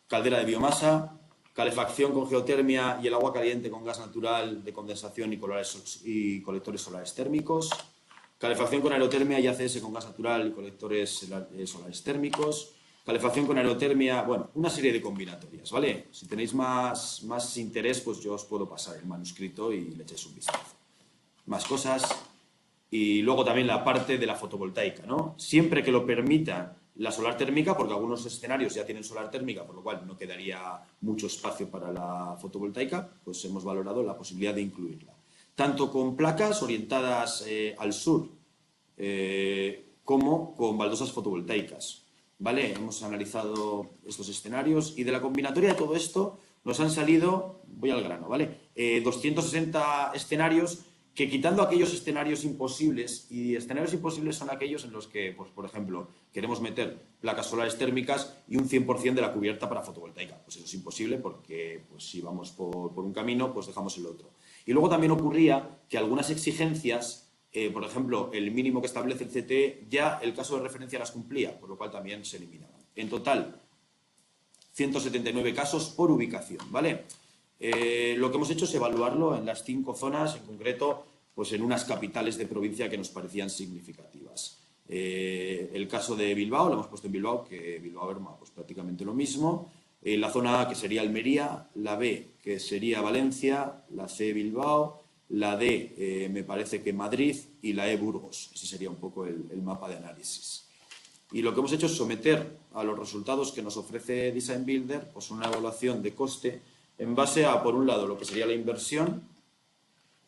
caldera de biomasa, calefacción con geotermia y el agua caliente con gas natural de condensación y colectores solares térmicos, calefacción con aerotermia y ACS con gas natural y colectores solares térmicos, calefacción con aerotermia, bueno, una serie de combinatorias, ¿vale? Si tenéis más interés, pues yo os puedo pasar el manuscrito y le echéis un vistazo. Más cosas. Y luego también la parte de la fotovoltaica, ¿no? Siempre que lo permita la solar térmica, porque algunos escenarios ya tienen solar térmica, por lo cual no quedaría mucho espacio para la fotovoltaica, pues hemos valorado la posibilidad de incluirla. Tanto con placas orientadas al sur, como con baldosas fotovoltaicas, ¿vale? Hemos analizado estos escenarios y de la combinatoria de todo esto nos han salido, voy al grano, ¿vale? 260 escenarios que, quitando aquellos escenarios imposibles, y escenarios imposibles son aquellos en los que, pues, por ejemplo, queremos meter placas solares térmicas y un 100% de la cubierta para fotovoltaica. Pues eso es imposible porque, pues, si vamos por un camino, pues dejamos el otro. Y luego también ocurría que algunas exigencias, por ejemplo, el mínimo que establece el CTE, ya el caso de referencia las cumplía, por lo cual también se eliminaban. En total, 179 casos por ubicación, ¿vale? Lo que hemos hecho es evaluarlo en las 5 zonas, en concreto, pues en unas capitales de provincia que nos parecían significativas. El caso de Bilbao, lo hemos puesto en Bilbao, que Bilbao-Ermua, pues prácticamente lo mismo. La zona A, que sería Almería, la B, que sería Valencia, la C, Bilbao, la D, me parece que Madrid, y la E, Burgos. Ese sería un poco el mapa de análisis. Y lo que hemos hecho es someter a los resultados que nos ofrece Design Builder, pues una evaluación de coste en base a, por un lado, lo que sería la inversión,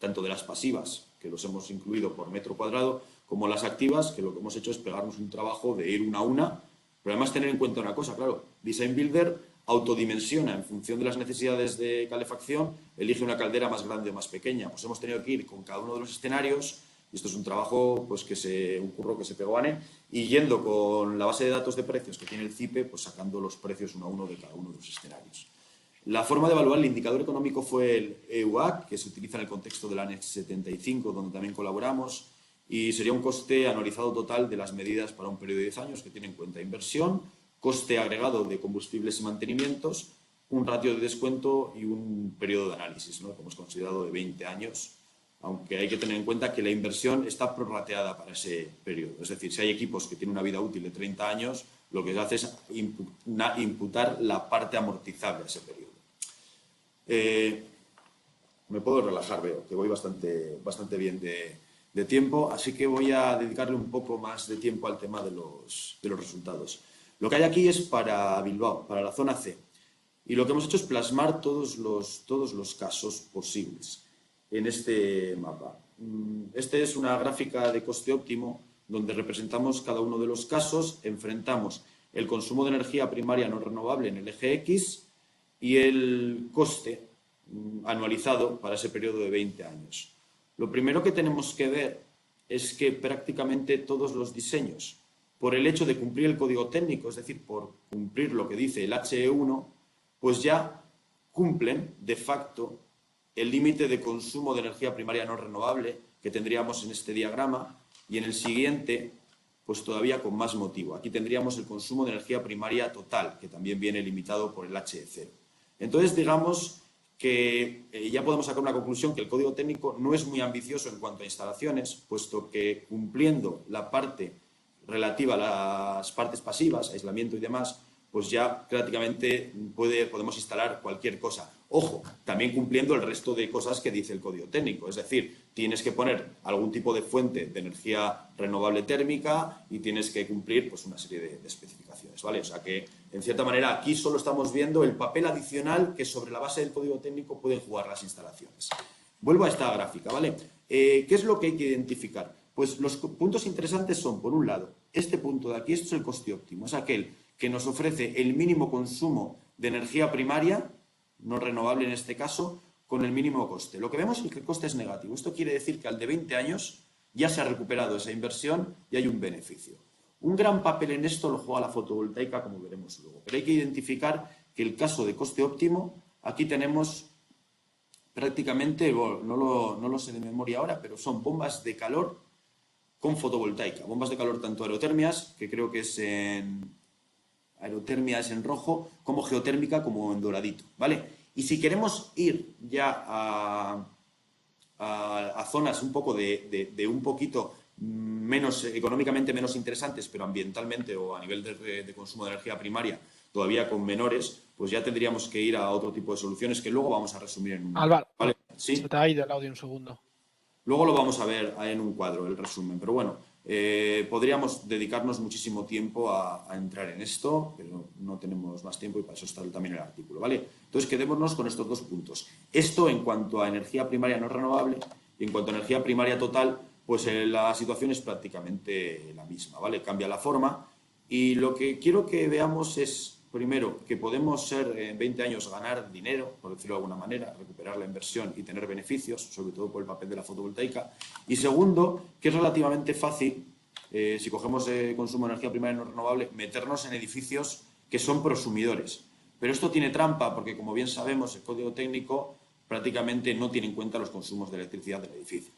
tanto de las pasivas, que los hemos incluido por metro cuadrado, como las activas, que lo que hemos hecho es pegarnos un trabajo de ir una a una Pero además tener en cuenta una cosa, claro, Design Builder autodimensiona en función de las necesidades de calefacción, elige una caldera más grande o más pequeña. Pues hemos tenido que ir con cada uno de los escenarios, y esto es un trabajo, pues un curro que se pegó ANE, y yendo con la base de datos de precios que tiene el CIPE, pues sacando los precios uno a uno de cada uno de los escenarios. La forma de evaluar el indicador económico fue el EUAC, que se utiliza en el contexto del ANEX 75, donde también colaboramos, y sería un coste anualizado total de las medidas para un periodo de 10 años que tiene en cuenta inversión, coste agregado de combustibles y mantenimientos, un ratio de descuento y un periodo de análisis, ¿no? Que hemos considerado de 20 años, aunque hay que tener en cuenta que la inversión está prorrateada para ese periodo. Es decir, si hay equipos que tienen una vida útil de 30 años, lo que se hace es imputar la parte amortizable a ese periodo. Me puedo relajar, veo que voy bastante bien de tiempo, así que voy a dedicarle un poco más de tiempo al tema de los resultados. Lo que hay aquí es para Bilbao, para la zona C, y lo que hemos hecho es plasmar todos los casos posibles en este mapa. Esta es una gráfica de coste óptimo donde representamos cada uno de los casos, enfrentamos el consumo de energía primaria no renovable en el eje X y el coste anualizado para ese periodo de 20 años. Lo primero que tenemos que ver es que prácticamente todos los diseños, por el hecho de cumplir el código técnico, es decir, por cumplir lo que dice el HE1, pues ya cumplen de facto el límite de consumo de energía primaria no renovable que tendríamos en este diagrama, y en el siguiente, pues todavía con más motivo. Aquí tendríamos el consumo de energía primaria total, que también viene limitado por el HE0. Entonces, digamos que ya podemos sacar una conclusión que el código técnico no es muy ambicioso en cuanto a instalaciones, puesto que cumpliendo la parte relativa a las partes pasivas, aislamiento y demás, pues ya prácticamente podemos instalar cualquier cosa. Ojo, también cumpliendo el resto de cosas que dice el código técnico. Es decir, tienes que poner algún tipo de fuente de energía renovable térmica y tienes que cumplir pues, una serie de especificaciones, ¿vale? O sea que, en cierta manera, aquí solo estamos viendo el papel adicional que sobre la base del código técnico pueden jugar las instalaciones. Vuelvo a esta gráfica, ¿vale? ¿Qué es lo que hay que identificar? Pues los puntos interesantes son, por un lado, este punto de aquí, esto es el coste óptimo, es aquel que nos ofrece el mínimo consumo de energía primaria, no renovable en este caso, con el mínimo coste. Lo que vemos es que el coste es negativo. Esto quiere decir que al de 20 años ya se ha recuperado esa inversión y hay un beneficio. Un gran papel en esto lo juega la fotovoltaica, como veremos luego. Pero hay que identificar que el caso de coste óptimo, aquí tenemos prácticamente, bueno, no lo sé de memoria ahora, pero son bombas de calor con fotovoltaica. Bombas de calor tanto aerotérmicas, que creo que es en aerotermia es en rojo, como geotérmica como en doradito, ¿vale? Y si queremos ir ya a zonas un poco de un poquito menos, económicamente menos interesantes, pero ambientalmente o a nivel de consumo de energía primaria todavía con menores, pues ya tendríamos que ir a otro tipo de soluciones que luego vamos a resumir en un... Álvaro, ¿vale? ¿Sí? Se te ha ido el audio un segundo. Luego lo vamos a ver en un cuadro, el resumen, pero bueno, podríamos dedicarnos muchísimo tiempo a entrar en esto, pero no tenemos más tiempo y para eso está también el artículo, ¿vale? Entonces, quedémonos con estos dos puntos. Esto en cuanto a energía primaria no renovable y en cuanto a energía primaria total, pues la situación es prácticamente la misma, ¿vale? Cambia la forma y lo que quiero que veamos es, primero, que podemos en 20 años ganar dinero, por decirlo de alguna manera, recuperar la inversión y tener beneficios, sobre todo por el papel de la fotovoltaica. Y segundo, que es relativamente fácil, si cogemos consumo de energía primaria no renovable, meternos en edificios que son prosumidores. Pero esto tiene trampa porque, como bien sabemos, el código técnico prácticamente no tiene en cuenta los consumos de electricidad del edificio.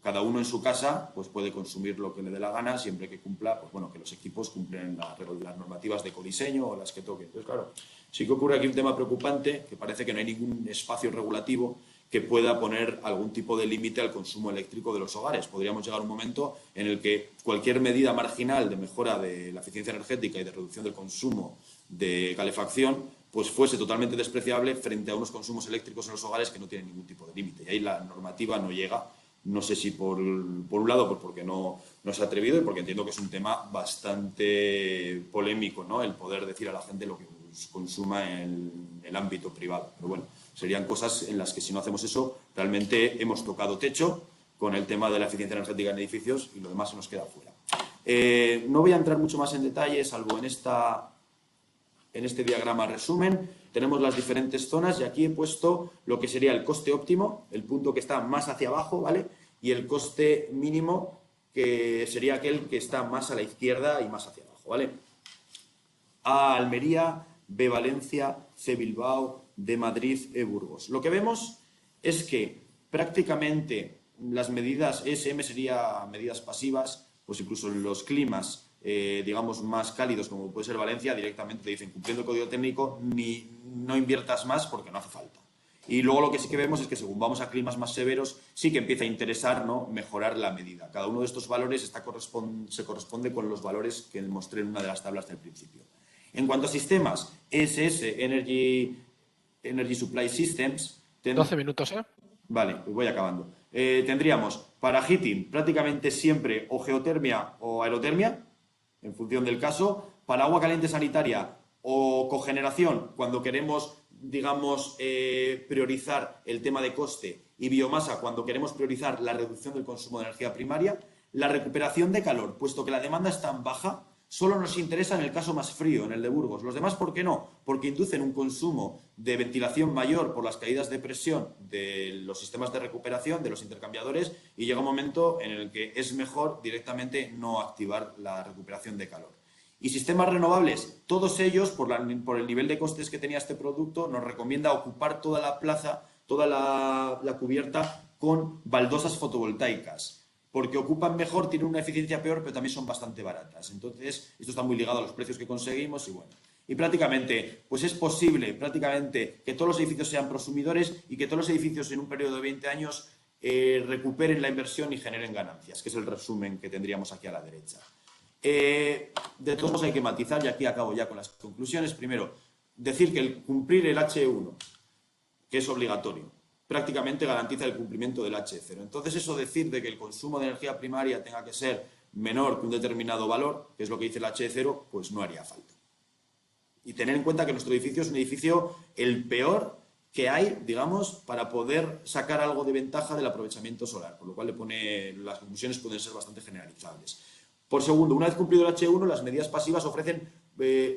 Cada uno en su casa pues puede consumir lo que le dé la gana siempre que cumpla, pues bueno, que los equipos cumplen las normativas de ecodiseño o las que toquen. Entonces, claro, sí que ocurre aquí un tema preocupante, que parece que no hay ningún espacio regulativo que pueda poner algún tipo de límite al consumo eléctrico de los hogares. Podríamos llegar a un momento en el que cualquier medida marginal de mejora de la eficiencia energética y de reducción del consumo de calefacción pues fuese totalmente despreciable frente a unos consumos eléctricos en los hogares que no tienen ningún tipo de límite. Y ahí la normativa no llega. No sé si por un lado pues porque no se ha atrevido y porque entiendo que es un tema bastante polémico, ¿no? El poder decir a la gente lo que consuma en el ámbito privado. Pero bueno, serían cosas en las que si no hacemos eso realmente hemos tocado techo con el tema de la eficiencia energética en edificios y lo demás se nos queda fuera. No voy a entrar mucho más en detalle, salvo en este diagrama resumen. Tenemos las diferentes zonas y aquí he puesto lo que sería el coste óptimo, el punto que está más hacia abajo, ¿vale? Y el coste mínimo, que sería aquel que está más a la izquierda y más hacia abajo, ¿vale? A Almería, B Valencia, C Bilbao, D Madrid, E Burgos. Lo que vemos es que prácticamente las medidas ESM serían medidas pasivas, pues incluso en los climas, digamos, más cálidos, como puede ser Valencia, directamente te dicen, cumpliendo el código técnico, no inviertas más porque no hace falta. Y luego lo que sí que vemos es que según vamos a climas más severos, sí que empieza a interesar, ¿no?, mejorar la medida. Cada uno de estos valores se corresponde con los valores que mostré en una de las tablas del principio. En cuanto a sistemas, ESS, Energy Supply Systems... 12 minutos, ¿eh? Vale, pues voy acabando. Tendríamos para heating prácticamente siempre o geotermia o aerotermia, en función del caso. Para agua caliente sanitaria o cogeneración, cuando queremos, digamos, priorizar el tema de coste, y biomasa, cuando queremos priorizar la reducción del consumo de energía primaria. La recuperación de calor, puesto que la demanda es tan baja, solo nos interesa en el caso más frío, en el de Burgos. Los demás, ¿por qué no? Porque inducen un consumo de ventilación mayor por las caídas de presión de los sistemas de recuperación, de los intercambiadores, y llega un momento en el que es mejor directamente no activar la recuperación de calor. Y sistemas renovables, todos ellos, por el nivel de costes que tenía este producto, nos recomienda ocupar toda la plaza, toda la cubierta con baldosas fotovoltaicas, porque ocupan mejor, tienen una eficiencia peor, pero también son bastante baratas. Entonces, esto está muy ligado a los precios que conseguimos y bueno. Y prácticamente, pues es posible prácticamente que todos los edificios sean prosumidores y que todos los edificios en un periodo de 20 años recuperen la inversión y generen ganancias, que es el resumen que tendríamos aquí a la derecha. De todos modos hay que matizar, y aquí acabo ya con las conclusiones. Primero, decir que el cumplir el H1, que es obligatorio, prácticamente garantiza el cumplimiento del H0. Entonces, eso decir de que el consumo de energía primaria tenga que ser menor que un determinado valor, que es lo que dice el H0, pues no haría falta. Y tener en cuenta que nuestro edificio es un edificio el peor que hay, digamos, para poder sacar algo de ventaja del aprovechamiento solar, por lo cual las conclusiones pueden ser bastante generalizables. Por segundo, una vez cumplido el H1, las medidas pasivas ofrecen...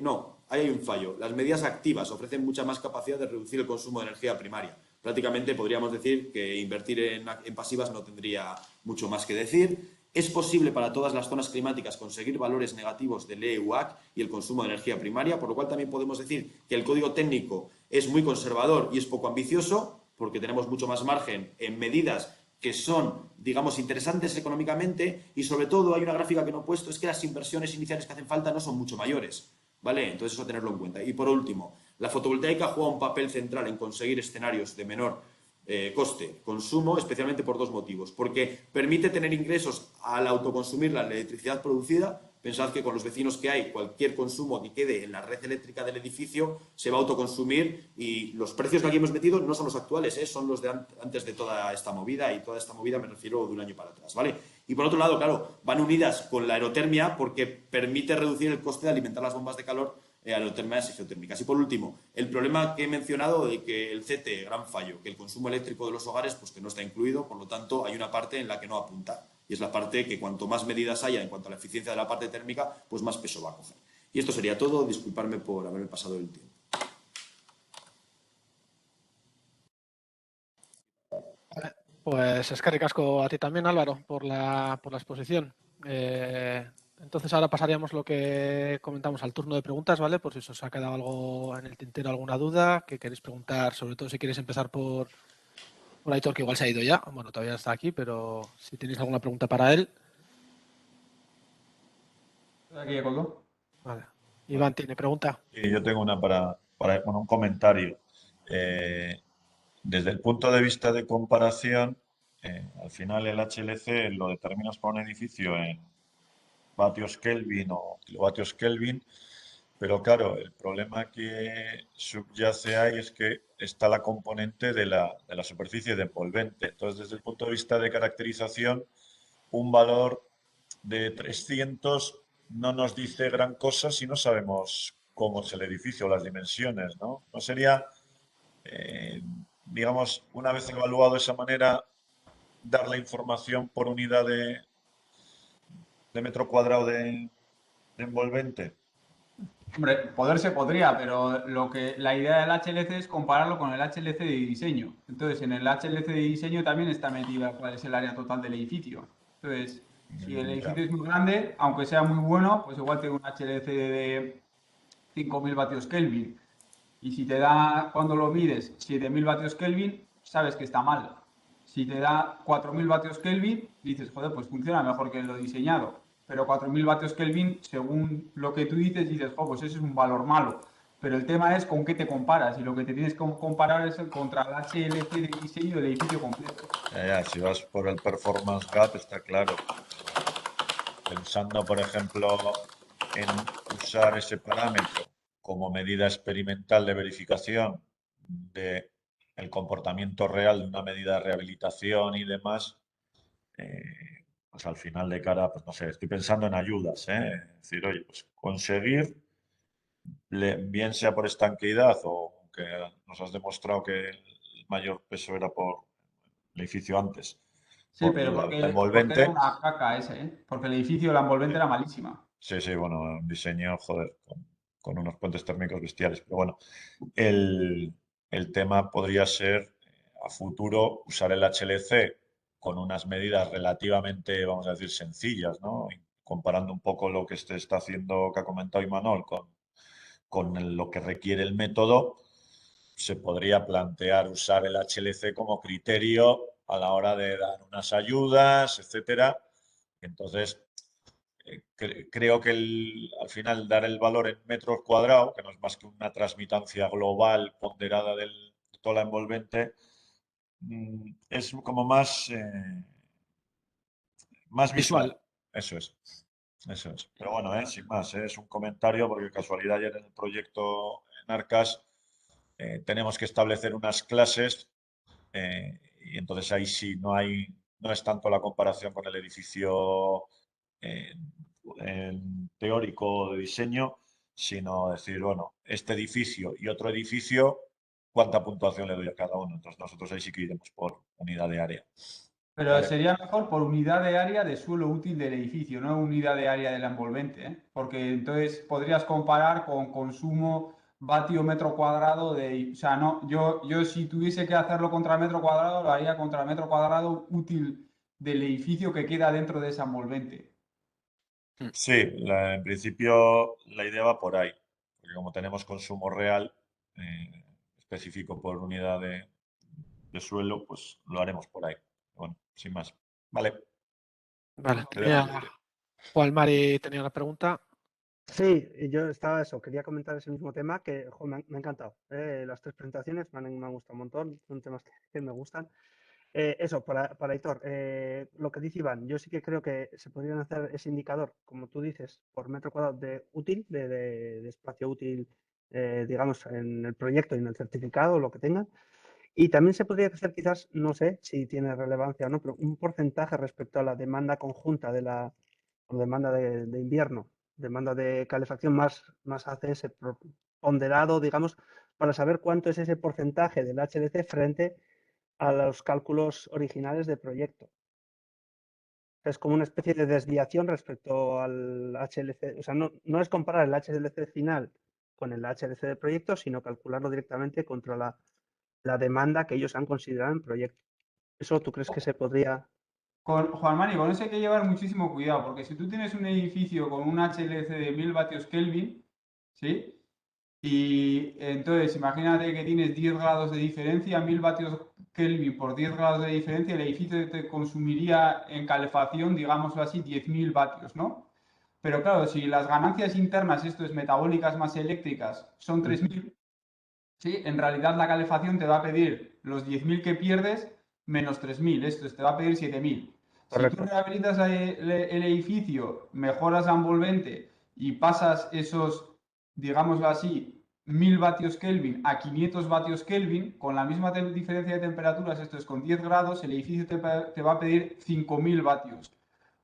no, ahí hay un fallo. Las medidas activas ofrecen mucha más capacidad de reducir el consumo de energía primaria. Prácticamente podríamos decir que invertir en pasivas no tendría mucho más que decir. Es posible para todas las zonas climáticas conseguir valores negativos del EUAC y el consumo de energía primaria, por lo cual también podemos decir que el código técnico es muy conservador y es poco ambicioso, porque tenemos mucho más margen en medidas que son, digamos, interesantes económicamente, y sobre todo hay una gráfica que no he puesto, es que las inversiones iniciales que hacen falta no son mucho mayores, ¿vale? Entonces eso tenerlo en cuenta. Y por último, la fotovoltaica juega un papel central en conseguir escenarios de menor coste, consumo, especialmente por dos motivos. Porque permite tener ingresos al autoconsumir la electricidad producida. Pensad que con los vecinos que hay, cualquier consumo que quede en la red eléctrica del edificio se va a autoconsumir, y los precios que aquí hemos metido no son los actuales, son los de antes de toda esta movida, y toda esta movida me refiero de un año para atrás, ¿vale? Y por otro lado, claro, van unidas con la aerotermia porque permite reducir el coste de alimentar las bombas de calor aerotérmicas y geotérmicas. Y por último, el problema que he mencionado de que el CT, gran fallo, que el consumo eléctrico de los hogares, pues que no está incluido, por lo tanto hay una parte en la que no apunta, y es la parte que cuanto más medidas haya en cuanto a la eficiencia de la parte térmica, pues más peso va a coger. Y esto sería todo. Disculparme por haberme pasado el tiempo. Pues eskerrik asko a ti también, Álvaro, por la exposición. Entonces ahora pasaríamos lo que comentamos al turno de preguntas, ¿vale? Por si os ha quedado algo en el tintero, alguna duda que queréis preguntar, sobre todo si queréis empezar por Aitor, que igual se ha ido ya. Bueno, todavía está aquí, pero si tenéis alguna pregunta para él. ¿Aquí ya colgó? Vale. Iván, ¿tiene pregunta? Sí, yo tengo una bueno, un comentario. Desde el punto de vista de comparación, al final el HLC lo determinas para un edificio en vatios Kelvin o kilovatios Kelvin, pero claro, el problema que subyace ahí es que está la componente de la superficie de envolvente. Entonces, desde el punto de vista de caracterización, un valor de 300 no nos dice gran cosa si no sabemos cómo es el edificio o las dimensiones, ¿no? ¿No sería, digamos, una vez evaluado de esa manera, dar la información por unidad de metro cuadrado de envolvente. Hombre, poder se podría, pero la idea del HLC es compararlo con el HLC de diseño. Entonces, en el HLC de diseño también está metida cuál es el área total del edificio. Entonces, si el Ya. edificio es muy grande, aunque sea muy bueno, pues igual tiene un HLC de 5.000 vatios Kelvin. Y si te da, cuando lo mides, 7.000 vatios Kelvin, sabes que está mal. Si te da 4.000 vatios Kelvin, dices, joder, pues funciona mejor que lo diseñado. Pero 4.000 vatios Kelvin, según lo que tú dices, dices, joder, pues ese es un valor malo. Pero el tema es con qué te comparas. Y lo que te tienes que comparar es contra el HLC de diseño del edificio completo. Ya, si vas por el performance gap, está claro. Pensando, por ejemplo, en usar ese parámetro como medida experimental de verificación de el comportamiento real de una medida de rehabilitación y demás, pues al final de cara, pues no sé, estoy pensando en ayudas, ¿eh? Es decir, oye, pues conseguir, bien sea por estanqueidad o que nos has demostrado que el mayor peso era por el edificio antes, Sí, por pero la porque era envolvente. una caca ese, ¿eh? Porque el edificio, la envolvente era malísima. Sí, sí, bueno, un diseño, joder, con unos puentes térmicos bestiales. Pero bueno, el, el tema podría ser a futuro usar el HLC con unas medidas relativamente, vamos a decir, sencillas, ¿no? Y comparando un poco lo que se está haciendo, que ha comentado Imanol, con lo que requiere el método, se podría plantear usar el HLC como criterio a la hora de dar unas ayudas, etcétera. Entonces, creo que al final dar el valor en metros cuadrados, que no es más que una transmitancia global ponderada de toda la envolvente, es como más visual. Visual. Eso es. Eso es. Pero bueno, sin más, es un comentario porque casualidad ayer en el proyecto en Arcas tenemos que establecer unas clases y entonces ahí sí no es tanto la comparación con el edificio eh, en teórico de diseño, sino decir, bueno, este edificio y otro edificio, ¿cuánta puntuación le doy a cada uno? Entonces nosotros ahí sí que iremos por unidad de área. Pero Vale. sería mejor por unidad de área de suelo útil del edificio, no unidad de área de la envolvente, ¿eh? Porque entonces podrías comparar con consumo vatio metro cuadrado de... O sea, no, yo si tuviese que hacerlo contra el metro cuadrado, lo haría contra el metro cuadrado útil del edificio que queda dentro de esa envolvente. Sí, en principio la idea va por ahí, porque como tenemos consumo real específico por unidad de suelo, pues lo haremos por ahí. Bueno, sin más. Vale, Vale, te dejo. Juan Mari tenía una pregunta. Sí, y yo estaba eso, quería comentar ese mismo tema que jo, me ha encantado. Las tres presentaciones me han gustado un montón, son temas que me gustan. Eso, para Aitor, lo que dice Iván, yo sí que creo que se podrían hacer ese indicador, como tú dices, por metro cuadrado de útil, de espacio útil, digamos, en el proyecto y en el certificado, lo que tengan. Y también se podría hacer quizás, no sé si tiene relevancia o no, pero un porcentaje respecto a la demanda conjunta de la o demanda de invierno, demanda de calefacción más ACS ponderado, digamos, para saber cuánto es ese porcentaje del HDC frente a los cálculos originales del proyecto. Es como una especie de desviación respecto al HLC. O sea, no es comparar el HLC final con el HLC del proyecto, sino calcularlo directamente contra la demanda que ellos han considerado en proyecto. ¿Eso tú crees que se podría...? Juan Mari, con eso hay que llevar muchísimo cuidado, porque si tú tienes un edificio con un HLC de 1000 vatios Kelvin, ¿sí? Y entonces, imagínate que tienes 10 grados de diferencia, 1000 vatios Kelvin por 10 grados de diferencia, el edificio te consumiría en calefacción, digámoslo así, 10.000 vatios, ¿no? Pero claro, si las ganancias internas, esto es metabólicas más eléctricas, son 3.000, ¿sí? En realidad la calefacción te va a pedir los 10.000 que pierdes menos 3.000, esto es, te va a pedir 7.000. Si tú Correcto. rehabilitas el edificio, mejoras la envolvente y pasas esos, digámoslo así, 1000 vatios Kelvin a 500 vatios Kelvin, con la misma diferencia de temperaturas, esto es con 10 grados, el edificio te va a pedir 5.000 vatios.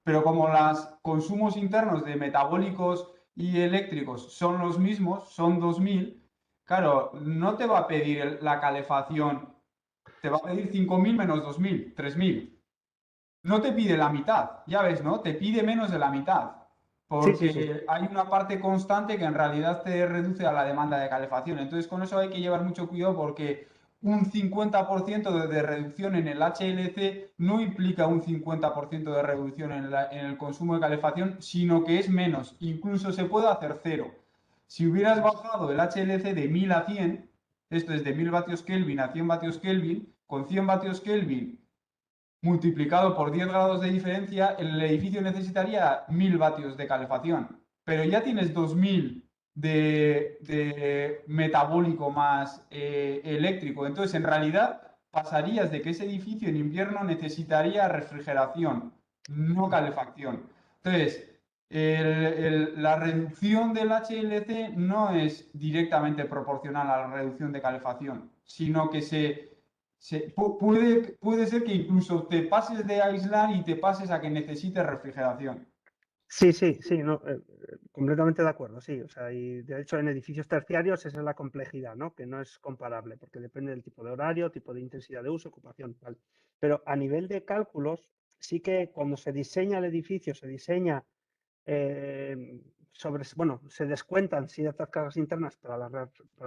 Pero como los consumos internos de metabólicos y eléctricos son los mismos, son 2.000, claro, no te va a pedir la calefacción, te va a pedir 5.000 menos 2.000, 3.000. no te pide la mitad, ya ves, ¿no? Te pide menos de la mitad, porque hay una parte constante que en realidad te reduce a la demanda de calefacción. Entonces, con eso hay que llevar mucho cuidado porque un 50% de reducción en el HLC no implica un 50% de reducción en el consumo de calefacción, sino que es menos. Incluso se puede hacer cero. Si hubieras bajado el HLC de 1000 a 100, esto es de 1000 vatios Kelvin a 100 vatios Kelvin, con 100 vatios Kelvin multiplicado por 10 grados de diferencia, el edificio necesitaría 1000 vatios de calefacción. Pero ya tienes 2000 de metabólico más eléctrico. Entonces, en realidad, pasarías de que ese edificio en invierno necesitaría refrigeración, no calefacción. Entonces, la reducción del HLC no es directamente proporcional a la reducción de calefacción, sino que puede ser que incluso te pases de aislar y te pases a que necesites refrigeración. Sí, no, completamente de acuerdo, sí. O sea, y de hecho en edificios terciarios esa es la complejidad, ¿no? Que no es comparable, porque depende del tipo de horario, tipo de intensidad de uso, ocupación, tal. Pero a nivel de cálculos, sí que cuando se diseña el edificio, se diseña se descuentan ciertas cargas internas para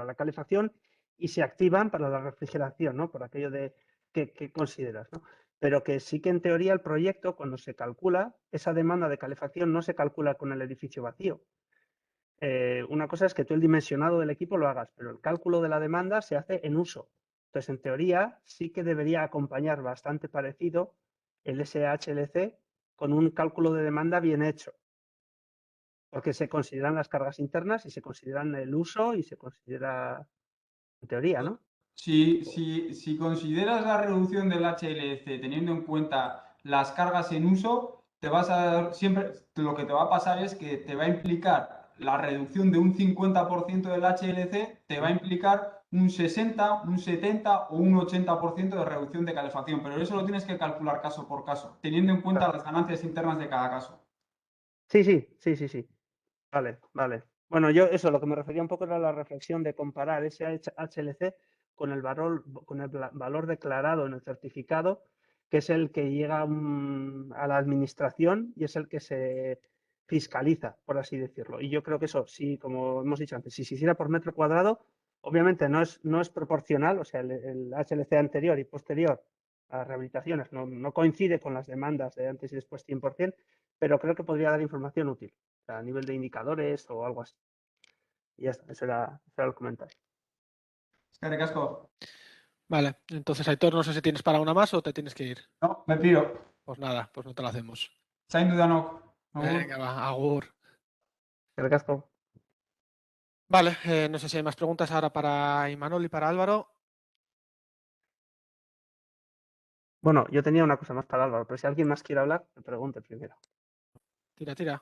la calefacción y se activan para la refrigeración, ¿no? Por aquello de que consideras, ¿no? Pero que sí que en teoría el proyecto, cuando se calcula, esa demanda de calefacción no se calcula con el edificio vacío. Una cosa es que tú el dimensionado del equipo lo hagas, pero el cálculo de la demanda se hace en uso. Entonces, en teoría, sí que debería acompañar bastante parecido el SHLC con un cálculo de demanda bien hecho, porque se consideran las cargas internas y se consideran el uso y se considera, en teoría, ¿no? Si consideras la reducción del HLC teniendo en cuenta las cargas en uso, siempre lo que te va a pasar es que te va a implicar la reducción de un 50% del HLC, te va a implicar un 60, un 70 o un 80% de reducción de calefacción, pero eso lo tienes que calcular caso por caso, teniendo en cuenta las ganancias internas de cada caso. Sí. Vale. Bueno, yo eso, lo que me refería un poco era la reflexión de comparar ese HLC con el valor declarado en el certificado, que es el que llega a la administración y es el que se fiscaliza, por así decirlo. Y yo creo que eso, sí, como hemos dicho antes, si se hiciera por metro cuadrado, obviamente no es proporcional, o sea, el HLC anterior y posterior a las rehabilitaciones no coincide con las demandas de antes y después 100%, pero creo que podría dar información útil a nivel de indicadores o algo así. Y ya está, ese era el comentario. Eskerrik asko. Vale, entonces Aitor, no sé si tienes para una más o te tienes que ir. No, me piro. Pues nada, pues no te la hacemos. Zaindu danok. Agur. Venga, va, agur. El casco. Vale, no sé si hay más preguntas ahora para Imanol y para Álvaro. Bueno, yo tenía una cosa más para Álvaro, pero si alguien más quiere hablar, me pregunte primero. Tira.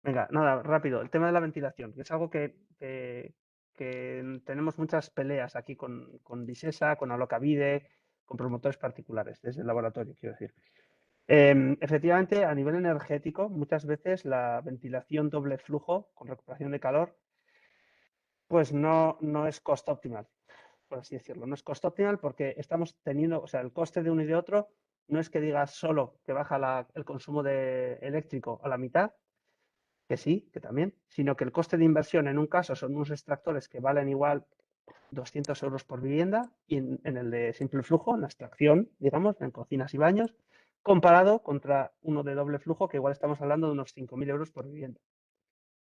Venga, nada, rápido. El tema de la ventilación, que es algo que tenemos muchas peleas aquí con Visesa, con Alokabide, con promotores particulares, desde el laboratorio, quiero decir. Efectivamente, a nivel energético, muchas veces la ventilación doble flujo con recuperación de calor, pues no es costo optimal, por así decirlo. No es costo optimal porque estamos teniendo, o sea, el coste de uno y de otro no es que digas solo que baja el consumo eléctrico a la mitad, que sí, que también, sino que el coste de inversión en un caso son unos extractores que valen igual 200 euros por vivienda y en el de simple flujo, en la extracción, digamos, en cocinas y baños, comparado contra uno de doble flujo que igual estamos hablando de unos 5.000 euros por vivienda.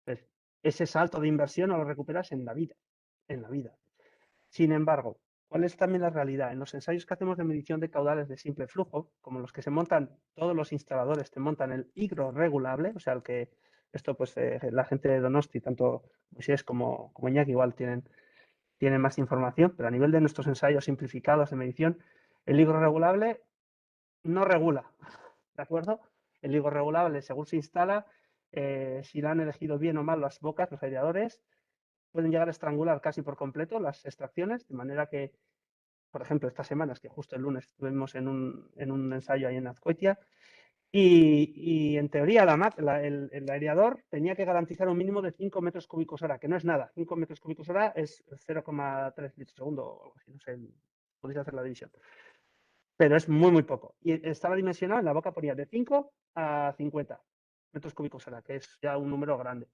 Entonces, ese salto de inversión no lo recuperas en la vida. Sin embargo, ¿cuál es también la realidad? En los ensayos que hacemos de medición de caudales de simple flujo, como los que se montan, todos los instaladores te montan el higro regulable, o sea, el que esto pues la gente de Donosti, tanto Moisés como Iñaki igual tienen más información, pero a nivel de nuestros ensayos simplificados de medición, el higro regulable no regula, ¿de acuerdo? El higro regulable, según se instala, si la han elegido bien o mal las bocas, los aireadores, pueden llegar a estrangular casi por completo las extracciones, de manera que, por ejemplo, estas semanas, que justo el lunes estuvimos en un ensayo ahí en Azkoitia, y en teoría el aireador tenía que garantizar un mínimo de 5 metros cúbicos hora, que no es nada. 5 metros cúbicos hora es 0,3 litros segundo o algo así, no sé, podéis hacer la división. pero es muy, muy poco. Y estaba dimensionado, en la boca ponía de 5 a 50 metros cúbicos hora, que es ya un número grande.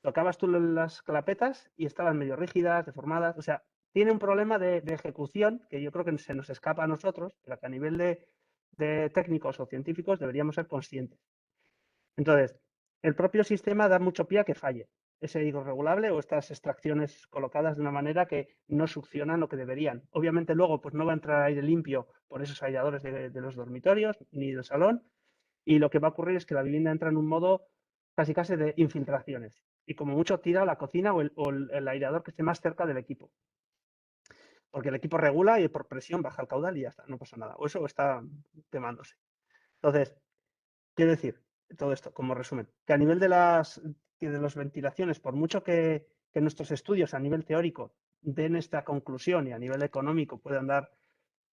Tocabas tú las clapetas y estaban medio rígidas, deformadas, o sea, tiene un problema de ejecución que yo creo que se nos escapa a nosotros, pero que a nivel de técnicos o científicos deberíamos ser conscientes. Entonces, el propio sistema da mucho pie a que falle ese higo regulable o estas extracciones colocadas de una manera que no succionan lo que deberían. Obviamente luego pues no va a entrar aire limpio por esos aireadores de los dormitorios ni del salón, y lo que va a ocurrir es que la vivienda entra en un modo casi casi de infiltraciones y como mucho tira a la cocina o el aireador que esté más cerca del equipo. Porque el equipo regula y por presión baja el caudal y ya está, no pasa nada. O eso está quemándose. Entonces, quiero decir, todo esto como resumen, que a nivel de las ventilaciones, por mucho que nuestros estudios a nivel teórico den esta conclusión y a nivel económico puedan dar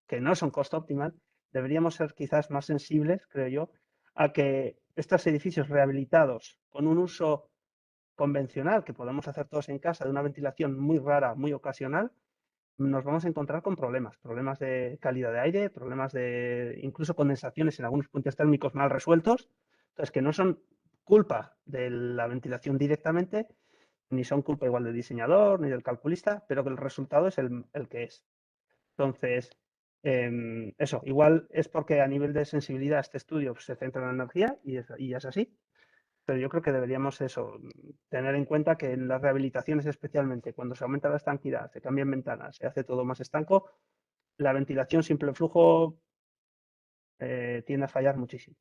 que no son costo optimal, deberíamos ser quizás más sensibles, creo yo, a que estos edificios rehabilitados con un uso convencional que podemos hacer todos en casa de una ventilación muy rara, muy ocasional, nos vamos a encontrar con problemas de calidad de aire, problemas de incluso condensaciones en algunos puntos térmicos mal resueltos, entonces que no son culpa de la ventilación directamente, ni son culpa igual del diseñador, ni del calculista, pero que el resultado es el que es. Entonces, eso, igual es porque a nivel de sensibilidad este estudio se centra en la energía y es así, pero yo creo que deberíamos eso, tener en cuenta que en las rehabilitaciones especialmente, cuando se aumenta la estanquidad, se cambian ventanas, se hace todo más estanco, la ventilación simple flujo tiende a fallar muchísimo.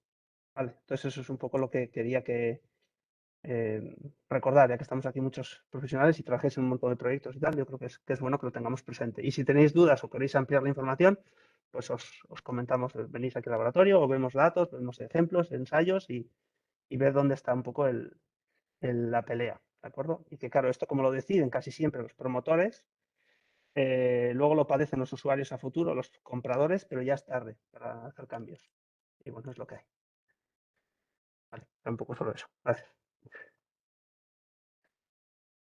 ¿Vale? Entonces eso es un poco lo que quería recordar, ya que estamos aquí muchos profesionales y trabajéis en un montón de proyectos y tal, yo creo que es bueno que lo tengamos presente. Y si tenéis dudas o queréis ampliar la información, pues os comentamos, venís aquí al laboratorio o vemos datos, vemos ejemplos, ensayos y ver dónde está un poco la pelea, ¿de acuerdo? Y que claro, esto como lo deciden casi siempre los promotores, luego lo padecen los usuarios a futuro, los compradores, pero ya es tarde para hacer cambios. Y bueno, es lo que hay. Vale, un poco solo eso. Gracias.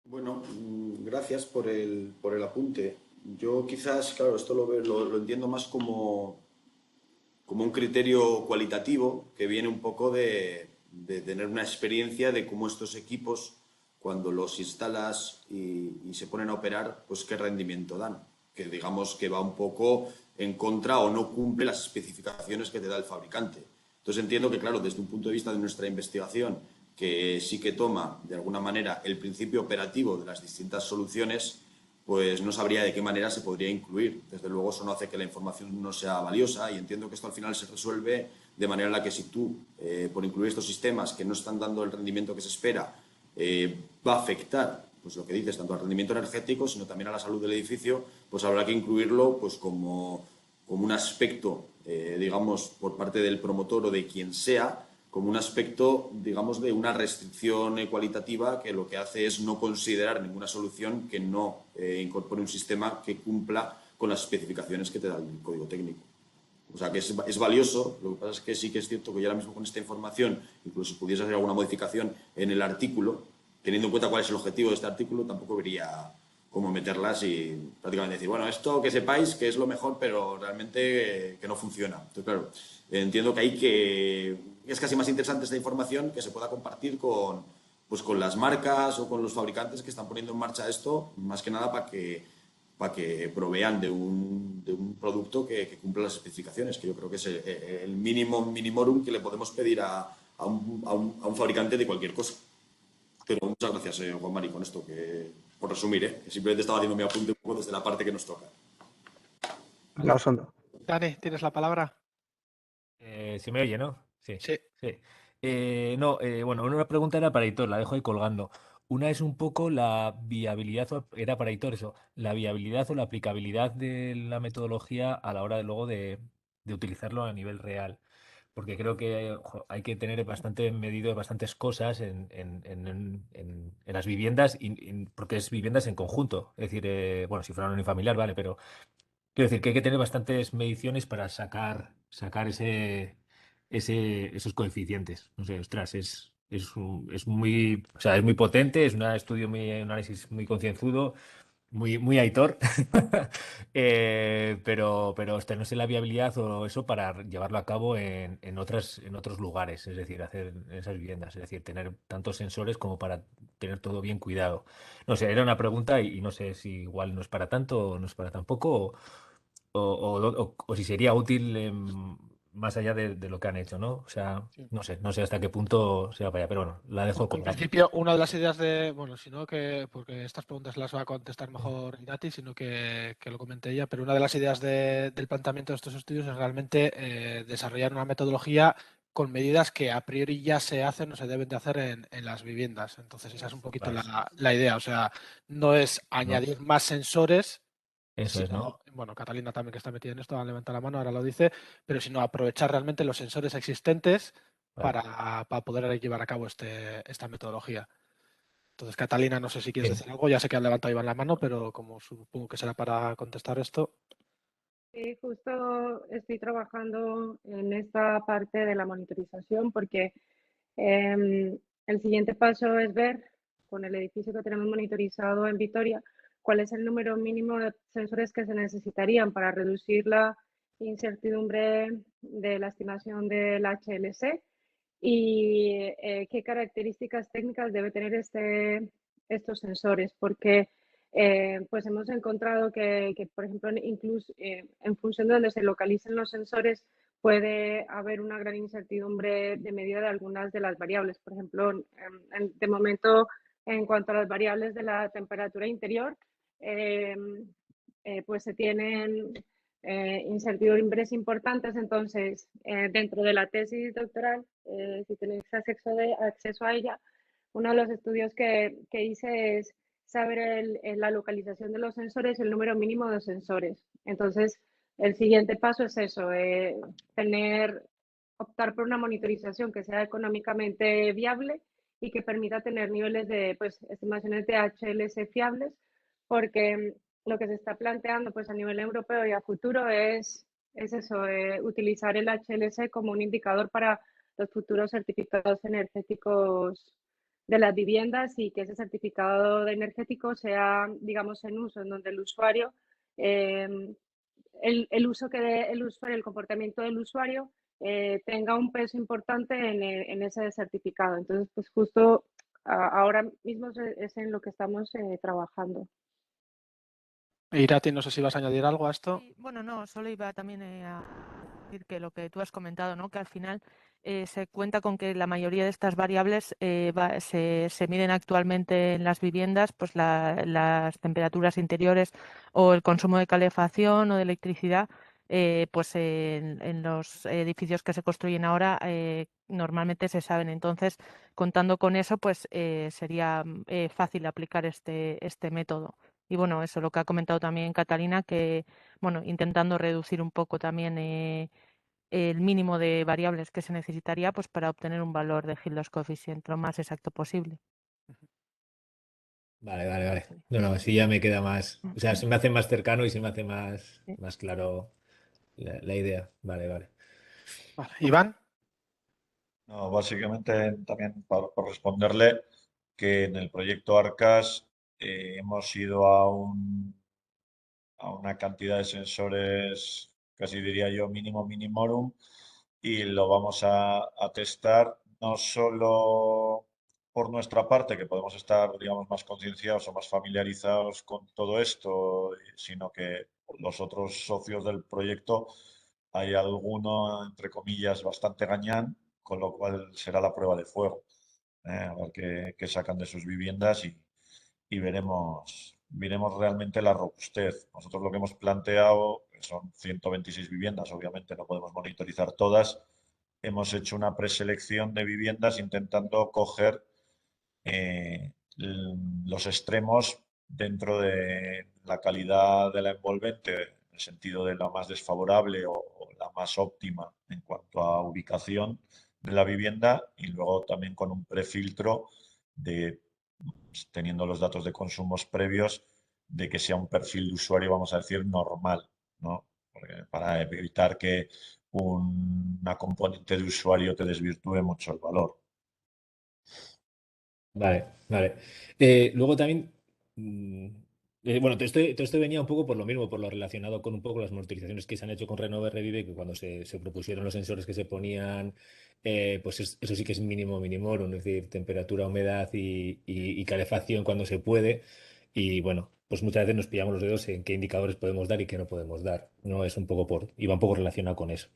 Bueno, gracias por el apunte. Yo quizás, claro, esto lo entiendo más como un criterio cualitativo que viene un poco de tener una experiencia de cómo estos equipos, cuando los instalas y se ponen a operar, pues qué rendimiento dan. Que digamos que va un poco en contra o no cumple las especificaciones que te da el fabricante. Entonces entiendo que, claro, desde un punto de vista de nuestra investigación, que sí que toma, de alguna manera, el principio operativo de las distintas soluciones, pues no sabría de qué manera se podría incluir. Desde luego eso no hace que la información no sea valiosa y entiendo que esto al final se resuelve de manera en la que si tú, por incluir estos sistemas que no están dando el rendimiento que se espera, va a afectar, pues lo que dices, tanto al rendimiento energético, sino también a la salud del edificio, pues habrá que incluirlo pues como un aspecto, digamos, por parte del promotor o de quien sea, como un aspecto, digamos, de una restricción cualitativa que lo que hace es no considerar ninguna solución que no incorpore un sistema que cumpla con las especificaciones que te da el código técnico. O sea, que es valioso, lo que pasa es que sí que es cierto que yo ahora mismo con esta información, incluso si pudiese hacer alguna modificación en el artículo, teniendo en cuenta cuál es el objetivo de este artículo, tampoco vería cómo meterlas y prácticamente decir, bueno, esto que sepáis que es lo mejor, pero realmente que no funciona. Entonces, claro, entiendo que es casi más interesante esta información que se pueda compartir con las marcas o con los fabricantes que están poniendo en marcha esto, más que nada para que provean de un producto que cumpla las especificaciones, que yo creo que es el mínimo minimorum que le podemos pedir a un fabricante de cualquier cosa. Pero muchas gracias, Juan Mari, con esto, por resumir, que simplemente estaba haciendo mi apunte un poco desde la parte que nos toca. Dani, ¿tienes la palabra? Se me oye, ¿no? Sí. Sí. Sí. Bueno, una pregunta era para Hitor, la dejo ahí colgando. Una es un poco la viabilidad, era para Hitor eso, la viabilidad o la aplicabilidad de la metodología a la hora de luego de utilizarlo a nivel real. Porque creo que hay que tener bastante medido bastantes cosas en las viviendas, porque es viviendas en conjunto. Es decir, bueno, si fuera un unifamiliar, vale, pero quiero decir que hay que tener bastantes mediciones para sacar esos coeficientes. No sé, ostras, es muy, o sea, es muy potente, es un estudio un análisis muy concienzudo, muy Aitor, pero hasta no sé la viabilidad o eso para llevarlo a cabo en otros lugares, es decir, hacer esas viviendas, es decir, tener tantos sensores como para tener todo bien cuidado. No sé, era una pregunta y no sé si igual no es para tanto o no es para tan poco o si sería útil más allá de lo que han hecho, ¿no? O sea, Sí. no sé hasta qué punto se va para allá, pero bueno, la dejo En colgando. principio, una de las ideas de, bueno, sino que, porque estas preguntas las va a contestar mejor Irati, sino que lo comente ella, pero una de las ideas del planteamiento de estos estudios es realmente desarrollar una metodología con medidas que a priori ya se hacen o se deben de hacer en las viviendas. Entonces, esa es un poquito Vale, la idea. O sea, no es no, añadir más sensores, eso es, ¿no? sino, bueno, Catalina también que está metida en esto, va a levantar la mano, ahora lo dice, pero sino aprovechar realmente los sensores existentes Vale. para poder llevar a cabo esta metodología. Entonces, Catalina, no sé si quieres Bien. decir algo, ya sé que ha levantado Iván la mano, pero como supongo que será para contestar esto. Sí, justo estoy trabajando en esta parte de la monitorización porque el siguiente paso es ver con el edificio que tenemos monitorizado en Vitoria cuál es el número mínimo de sensores que se necesitarían para reducir la incertidumbre de la estimación del HLC y qué características técnicas debe tener estos sensores, porque pues hemos encontrado que, por ejemplo, incluso en función de donde se localicen los sensores, puede haber una gran incertidumbre de medida de algunas de las variables. Por ejemplo, de momento, en cuanto a las variables de la temperatura interior, pues se tienen incertidumbres importantes. Entonces, dentro de la tesis doctoral, si tenéis acceso a ella, uno de los estudios que hice es saber la localización de los sensores y el número mínimo de sensores. Entonces, el siguiente paso es eso, optar por una monitorización que sea económicamente viable y que permita tener niveles de estimaciones de HLS fiables, porque lo que se está planteando pues a nivel europeo y a futuro es eso, utilizar el HLS como un indicador para los futuros certificados energéticos de las viviendas y que ese certificado de energético sea, digamos, en uso, en donde el usuario, el uso que dé el usuario, el comportamiento del usuario tenga un peso importante en ese certificado. Entonces, pues justo ahora mismo es en lo que estamos trabajando. Irati, no sé si vas a añadir algo a esto. Sí, bueno, no, solo iba también a decir que lo que tú has comentado, ¿no? Que al final se cuenta con que la mayoría de estas variables se miden actualmente en las viviendas, pues las temperaturas interiores o el consumo de calefacción o de electricidad, pues en los edificios que se construyen ahora normalmente se saben. Entonces, contando con eso, pues sería fácil aplicar este método. Y bueno, eso lo que ha comentado también Catalina, que bueno, intentando reducir un poco también el mínimo de variables que se necesitaría pues para obtener un valor de Hildos coeficient lo más exacto posible. Vale, vale, vale. No, no, sí ya me queda más, o sea, se me hace más cercano y se me hace Sí. más claro la idea. Vale, vale. Vale. Iván. No, básicamente también por responderle que en el proyecto Arcas hemos ido a una cantidad de sensores, casi diría yo, mínimo minimorum, y lo vamos a testar no solo por nuestra parte, que podemos estar, digamos, más concienciados o más familiarizados con todo esto, sino que los otros socios del proyecto hay alguno, entre comillas, bastante gañán, con lo cual será la prueba de fuego. A ver qué sacan de sus viviendas y veremos realmente la robustez. Nosotros lo que hemos planteado, que son 126 viviendas, obviamente no podemos monitorizar todas, hemos hecho una preselección de viviendas intentando coger eh, los extremos dentro de la calidad de la envolvente, en el sentido de la más desfavorable o la más óptima en cuanto a ubicación de la vivienda y luego también con un prefiltro de teniendo los datos de consumos previos de que sea un perfil de usuario, vamos a decir, normal, ¿no? Para evitar que una componente de usuario te desvirtúe mucho el valor. Vale, vale. Luego también, Bueno, todo esto venía un poco por lo mismo, por lo relacionado con un poco las monitorizaciones que se han hecho con Renove Revive, que cuando se propusieron los sensores que se ponían, pues eso sí que es mínimo minimorum, es decir, temperatura, humedad y calefacción cuando se puede. Y bueno, pues muchas veces nos pillamos los dedos en qué indicadores podemos dar y qué no podemos dar. No es un poco iba un poco relacionado con eso.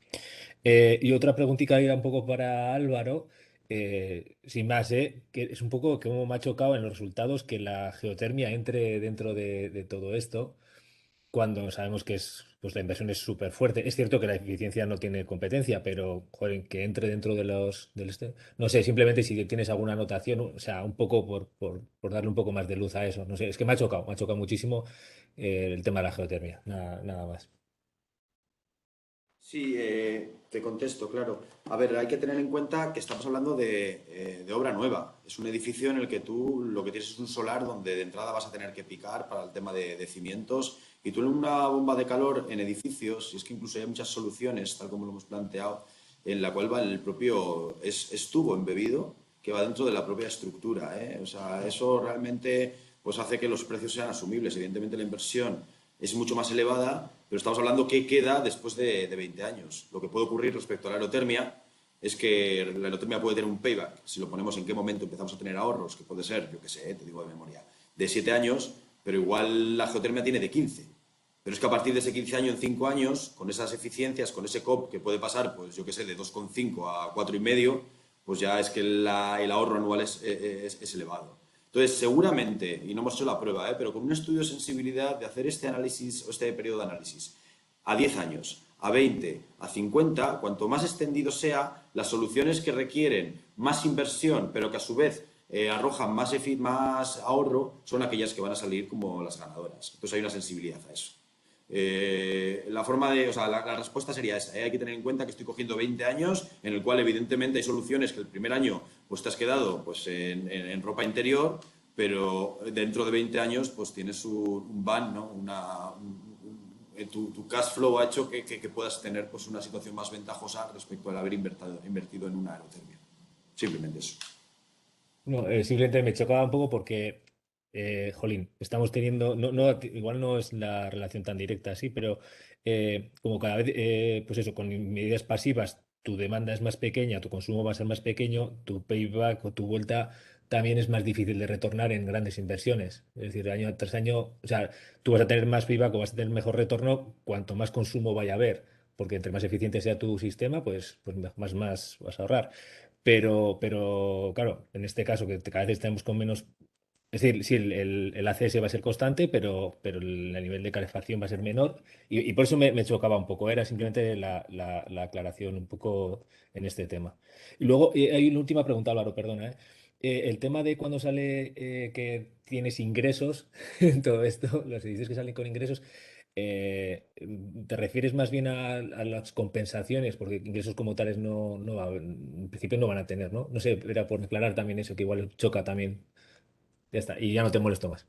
Y otra preguntita era un poco para Álvaro, sin más, que es un poco que me ha chocado en los resultados que la geotermia entre dentro de todo esto, cuando sabemos que pues la inversión es súper fuerte. Es cierto que la eficiencia no tiene competencia, pero joder, que entre dentro no sé, simplemente si tienes alguna anotación, o sea, un poco por darle un poco más de luz a eso. No sé, es que me ha chocado muchísimo el tema de la geotermia, nada más. Sí, te contesto, claro. A ver, hay que tener en cuenta que estamos hablando de obra nueva. Es un edificio en el que tú lo que tienes es un solar donde de entrada vas a tener que picar para el tema de cimientos. Y tú en una bomba de calor en edificios, y es que incluso hay muchas soluciones, tal como lo hemos planteado, en la cual va el propio, es tubo embebido que va dentro de la propia estructura, ¿eh? O sea, eso realmente pues hace que los precios sean asumibles. Evidentemente la inversión es mucho más elevada, pero estamos hablando que queda después de 20 años. Lo que puede ocurrir respecto a la aerotermia es que la aerotermia puede tener un payback, si lo ponemos en qué momento empezamos a tener ahorros, que puede ser, yo qué sé, te digo de memoria, de 7 años, pero igual la geotermia tiene de 15. Pero es que a partir de ese 15 años, en 5 años, con esas eficiencias, con ese COP que puede pasar, pues yo qué sé, de 2,5 a 4,5, pues ya es que el ahorro anual es elevado. Entonces, seguramente, y no hemos hecho la prueba, pero con un estudio de sensibilidad de hacer este análisis o este periodo de análisis a 10 años, a 20, a 50, cuanto más extendido sea, las soluciones que requieren más inversión, pero que a su vez arrojan más ahorro, son aquellas que van a salir como las ganadoras. Entonces hay una sensibilidad a eso. La respuesta sería esa. Hay que tener en cuenta que estoy cogiendo 20 años en el cual evidentemente hay soluciones que el primer año pues te has quedado pues en ropa interior, pero dentro de 20 años pues tienes un ban, ¿no? Tu cash flow ha hecho que puedas tener pues una situación más ventajosa respecto al haber invertido en una aerotermia. Simplemente eso. No, simplemente me chocaba un poco porque, jolín, estamos teniendo, igual no es la relación tan directa así, pero como cada vez, pues eso, con medidas pasivas, tu demanda es más pequeña, tu consumo va a ser más pequeño, tu payback o tu vuelta también es más difícil de retornar en grandes inversiones. Es decir, año tras año, o sea, tú vas a tener más payback o vas a tener mejor retorno cuanto más consumo vaya a haber, porque entre más eficiente sea tu sistema, pues más vas a ahorrar. Pero claro, en este caso que cada vez estamos con menos, es decir, sí, el ACS va a ser constante, pero el nivel de calefacción va a ser menor y por eso me chocaba un poco, era simplemente la aclaración un poco en este tema. Y luego hay una última pregunta, Álvaro, perdona, ¿eh? El tema de cuando sale que tienes ingresos, en todo esto, los edificios que salen con ingresos, ¿te refieres más bien a las compensaciones? Porque ingresos como tales en principio no van a tener, ¿no? No sé, era por aclarar también eso, que igual choca también. Ya está, y ya no te molesto más.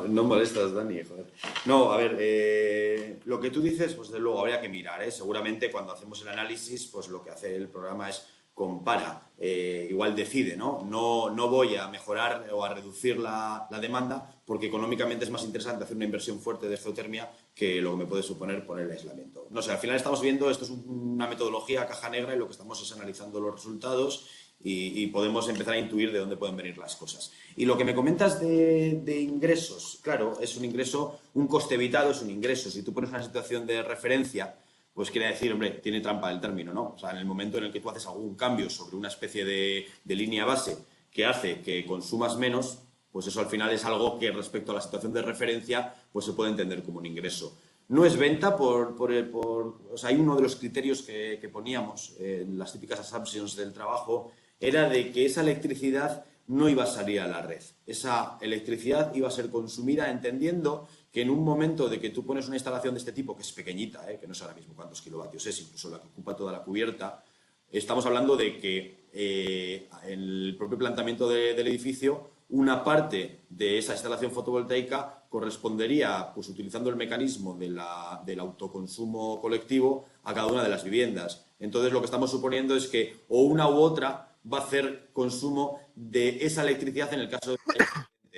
No molestas, Dani, joder. No, a ver, lo que tú dices, pues de luego habría que mirar, ¿eh? Seguramente cuando hacemos el análisis, pues lo que hace el programa es compara, igual decide, ¿no? No voy a mejorar o a reducir la demanda porque económicamente es más interesante hacer una inversión fuerte de geotermia que lo que me puede suponer poner el aislamiento. No sé, al final estamos viendo, esto es una metodología caja negra y lo que estamos es analizando los resultados y podemos empezar a intuir de dónde pueden venir las cosas. Y lo que me comentas de ingresos, claro, es un ingreso, un coste evitado es un ingreso. Si tú pones una situación de referencia, pues quiere decir, hombre, tiene trampa el término, ¿no? O sea, en el momento en el que tú haces algún cambio sobre una especie de línea base que hace que consumas menos, pues eso al final es algo que respecto a la situación de referencia, pues se puede entender como un ingreso. No es venta o sea, hay uno de los criterios que poníamos en las típicas assumptions del trabajo, era de que esa electricidad no iba a salir a la red. Esa electricidad iba a ser consumida entendiendo que en un momento de que tú pones una instalación de este tipo, que es pequeñita, que no sé ahora mismo cuántos kilovatios es, incluso la que ocupa toda la cubierta, estamos hablando de que en el propio planteamiento del edificio, una parte de esa instalación fotovoltaica correspondería, pues utilizando el mecanismo del autoconsumo colectivo, a cada una de las viviendas. Entonces, lo que estamos suponiendo es que o una u otra va a hacer consumo de esa electricidad en el caso de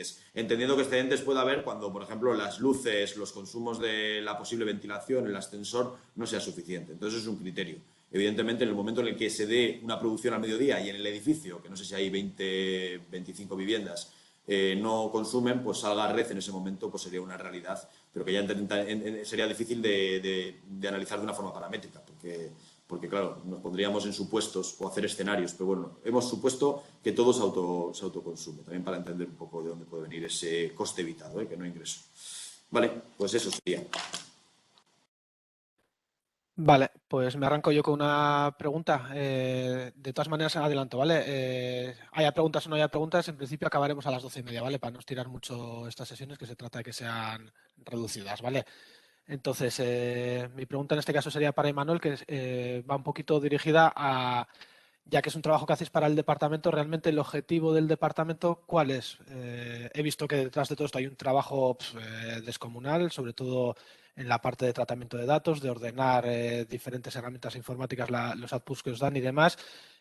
excedentes, entendiendo que excedentes puede haber cuando, por ejemplo, las luces, los consumos de la posible ventilación, el ascensor no sea suficiente. Entonces es un criterio. Evidentemente, en el momento en el que se dé una producción al mediodía y en el edificio, que no sé si hay 20, 25 viviendas, no consumen, pues salga a red en ese momento, pues sería una realidad, pero que ya sería difícil de analizar de una forma paramétrica, porque claro, nos pondríamos en supuestos o hacer escenarios, pero bueno, hemos supuesto que todo se autoconsume, también para entender un poco de dónde puede venir ese coste evitado, que no ingreso. Vale, pues eso sería. Vale, pues me arranco yo con una pregunta. De todas maneras, adelanto, ¿vale? Haya preguntas o no haya preguntas, en principio acabaremos a las 12:30, ¿vale? Para no estirar mucho estas sesiones, que se trata de que sean reducidas, ¿vale? Entonces, mi pregunta en este caso sería para Imanol, que va un poquito dirigida a, ya que es un trabajo que hacéis para el departamento, realmente el objetivo del departamento, ¿cuál es? He visto que detrás de todo esto hay un trabajo descomunal, sobre todo en la parte de tratamiento de datos, de ordenar diferentes herramientas informáticas, los outputs que os dan y demás.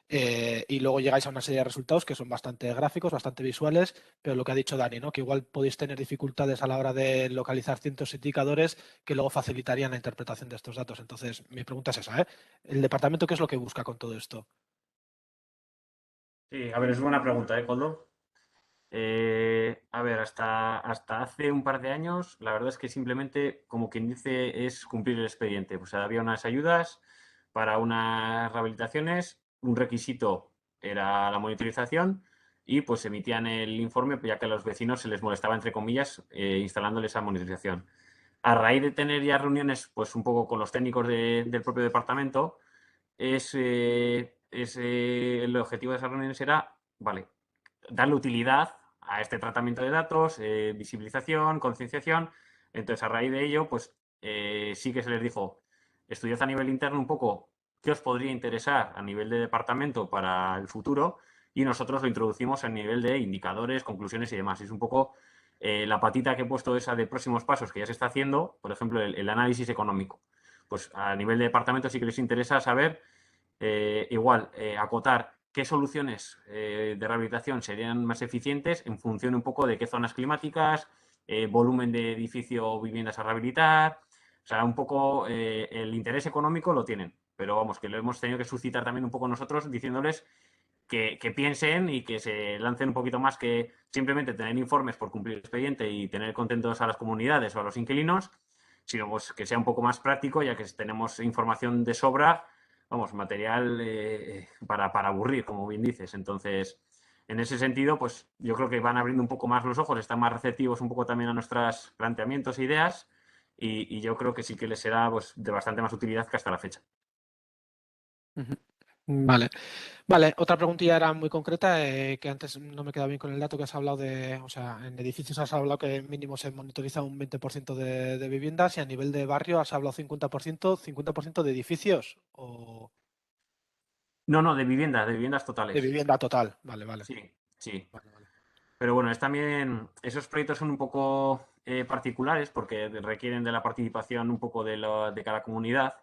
Y luego llegáis a una serie de resultados que son bastante gráficos, bastante visuales, pero lo que ha dicho Dani, ¿no? Que igual podéis tener dificultades a la hora de localizar ciertos indicadores que luego facilitarían la interpretación de estos datos. Entonces, mi pregunta es esa, ¿eh? ¿El departamento qué es lo que busca con todo esto? Sí, a ver, es buena pregunta, Coldo? A ver, hasta hace un par de años, la verdad es que simplemente, como quien dice, es cumplir el expediente. Pues había unas ayudas para unas rehabilitaciones, un requisito era la monitorización y pues emitían el informe, ya que a los vecinos se les molestaba, entre comillas, instalándoles esa monitorización. A raíz de tener ya reuniones, pues un poco con los técnicos del propio departamento, el objetivo de esas reuniones era, vale, darle utilidad a este tratamiento de datos, visibilización, concienciación. Entonces, a raíz de ello, pues sí que se les dijo, estudiad a nivel interno un poco qué os podría interesar a nivel de departamento para el futuro y nosotros lo introducimos a nivel de indicadores, conclusiones y demás. Es un poco la patita que he puesto esa de próximos pasos que ya se está haciendo, por ejemplo, el análisis económico. Pues a nivel de departamento sí que les interesa saber, acotar qué soluciones de rehabilitación serían más eficientes en función un poco de qué zonas climáticas, volumen de edificio o viviendas a rehabilitar. O sea, un poco el interés económico lo tienen, pero vamos, que lo hemos tenido que suscitar también un poco nosotros diciéndoles que piensen y que se lancen un poquito más que simplemente tener informes por cumplir el expediente y tener contentos a las comunidades o a los inquilinos, sino pues que sea un poco más práctico, ya que tenemos información de sobra, vamos, material para aburrir, como bien dices. Entonces, en ese sentido, pues yo creo que van abriendo un poco más los ojos, están más receptivos un poco también a nuestros planteamientos e ideas y yo creo que sí que les será pues, de bastante más utilidad que hasta la fecha. Vale. Vale, otra preguntilla era muy concreta, que antes no me queda bien con el dato que has hablado de, o sea, en edificios has hablado que mínimo se monitoriza un 20% de viviendas y a nivel de barrio has hablado 50% de edificios o No, de viviendas de totales. vivienda total. Vale, vale. Sí, sí. Vale, vale. Pero bueno, es también, esos proyectos son un poco particulares porque requieren de la participación un poco de cada comunidad.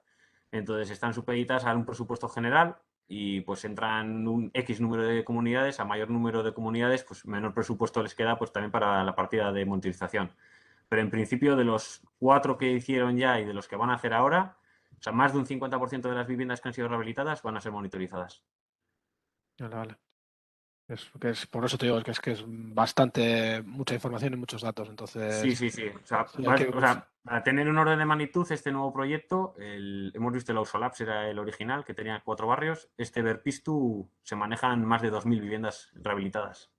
Entonces están supeditadas a un presupuesto general y pues entran un X número de comunidades, a mayor número de comunidades, pues menor presupuesto les queda pues también para la partida de monitorización. Pero en principio de los 4 que hicieron ya y de los que van a hacer ahora, o sea, más de un 50% de las viviendas que han sido rehabilitadas van a ser monitorizadas. Vale, vale. Por eso te digo, que es bastante, mucha información y muchos datos. Sí, Entonces, sí, sí. O sea, sí, hay que, para tener un orden de magnitud, este nuevo proyecto, hemos visto el Ausolabs, era el original, que tenía 4 barrios. Este Verpistu se manejan más de 2.000 viviendas rehabilitadas.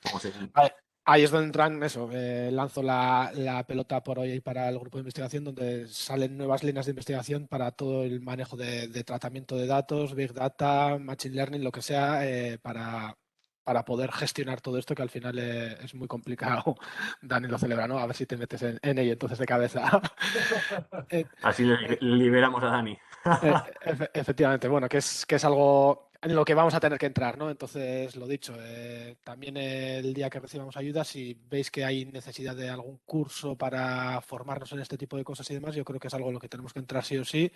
Vamos, ahí es donde entran eso. Lanzo la pelota por hoy para el grupo de investigación, donde salen nuevas líneas de investigación para todo el manejo de tratamiento de datos, Big Data, Machine Learning, lo que sea, para poder gestionar todo esto, que al final es muy complicado. Dani lo celebra, ¿no? A ver si te metes en ello entonces de cabeza. así le liberamos a Dani. Efectivamente, bueno, que es algo en lo que vamos a tener que entrar, ¿no? Entonces, lo dicho, también el día que recibamos ayuda, si veis que hay necesidad de algún curso para formarnos en este tipo de cosas y demás, yo creo que es algo en lo que tenemos que entrar sí o sí.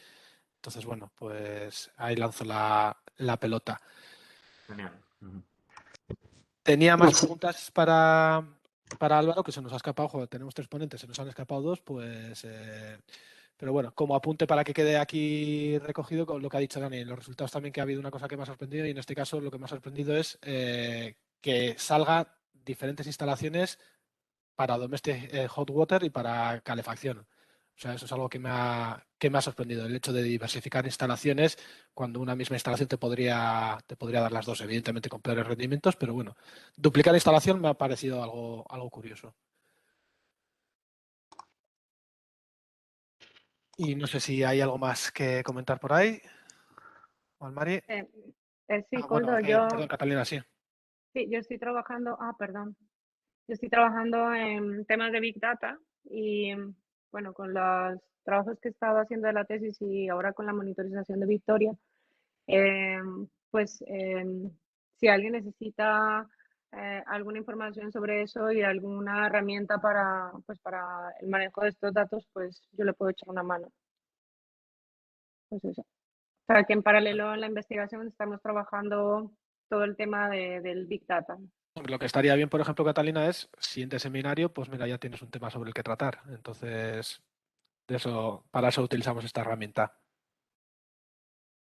Entonces, bueno, pues ahí lanzo la pelota. Genial. Tenía más preguntas para Álvaro, que se nos ha escapado, joder, tenemos 3 ponentes, se nos han escapado 2, pues... pero bueno, como apunte para que quede aquí recogido con lo que ha dicho Dani, en los resultados también que ha habido una cosa que me ha sorprendido y en este caso lo que me ha sorprendido es que salgan diferentes instalaciones para domestic hot water y para calefacción. O sea, eso es algo que me ha sorprendido, el hecho de diversificar instalaciones cuando una misma instalación te podría dar las dos, evidentemente con peores rendimientos, pero bueno, duplicar instalación me ha parecido algo curioso. Y no sé si hay algo más que comentar por ahí. Juan Mari. Sí, Bueno, Coldo, perdón, Catalina, sí. sí, yo estoy trabajando, yo estoy trabajando en temas de Big Data y bueno, con los trabajos que he estado haciendo de la tesis y ahora con la monitorización de Victoria, pues si alguien necesita alguna información sobre eso y alguna herramienta para el manejo de estos datos, pues yo le puedo echar una mano. Pues eso. O sea, que en paralelo en la investigación estamos trabajando todo el tema del Big Data. Lo que estaría bien, por ejemplo, Catalina, es siguiente seminario, pues mira, ya tienes un tema sobre el que tratar. Entonces, para eso utilizamos esta herramienta.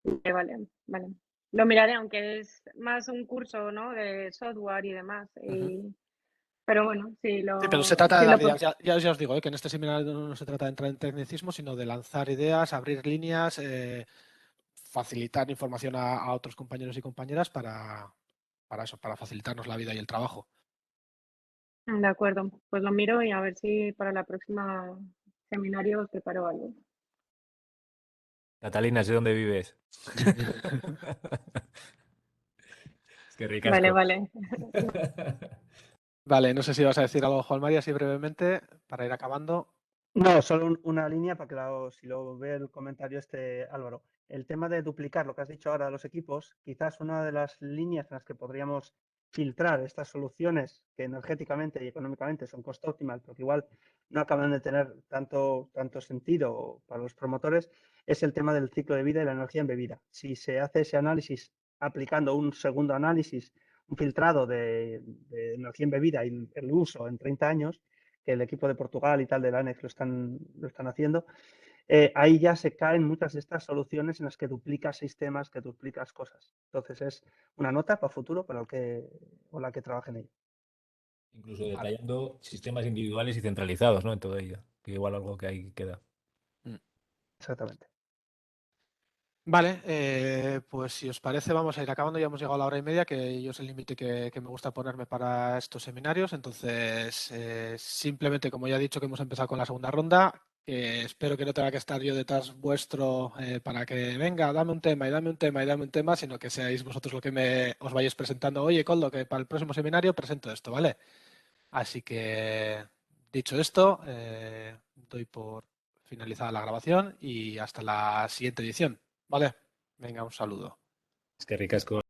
Vale. Lo miraré, aunque es más un curso, ¿no? De software y demás. Pero bueno, sí, Sí, pero se trata de dar lo ideas. Ya os digo, que en este seminario no se trata de entrar en tecnicismo, sino de lanzar ideas, abrir líneas, facilitar información a otros compañeros y compañeras para eso, para facilitarnos la vida y el trabajo. De acuerdo, pues lo miro y a ver si para la próxima seminario os preparo algo. Catalina, sé dónde vives. Es que ricasco. Vale. Vale, no sé si vas a decir algo, Juan María, así brevemente, para ir acabando. No, solo una línea para que si lo ve el comentario Álvaro. El tema de duplicar lo que has dicho ahora de los equipos, quizás una de las líneas en las que podríamos filtrar estas soluciones que energéticamente y económicamente son costo óptimas, pero que igual no acaban de tener tanto sentido para los promotores, es el tema del ciclo de vida y la energía embebida. Si se hace ese análisis aplicando un segundo análisis, un filtrado de energía embebida y el uso en 30 años, que el equipo de Portugal y tal de la ANEX lo están haciendo, ahí ya se caen muchas de estas soluciones en las que duplicas sistemas, que duplicas cosas. Entonces es una nota para futuro para el que trabaje en ello. Incluso detallando sistemas individuales y centralizados, ¿no? En todo ello, que igual algo que ahí queda. Exactamente. Vale, pues si os parece vamos a ir acabando, ya hemos llegado a la hora y media, que yo es el límite que me gusta ponerme para estos seminarios, entonces simplemente como ya he dicho que hemos empezado con la segunda ronda, que espero que no tenga que estar yo detrás vuestro para que venga, dame un tema y dame un tema y dame un tema, sino que seáis vosotros lo que os vayáis presentando, oye Coldo, que para el próximo seminario presento esto, ¿vale? Así que dicho esto, doy por finalizada la grabación y hasta la siguiente edición. Vale, venga, un saludo. Es que ricasco.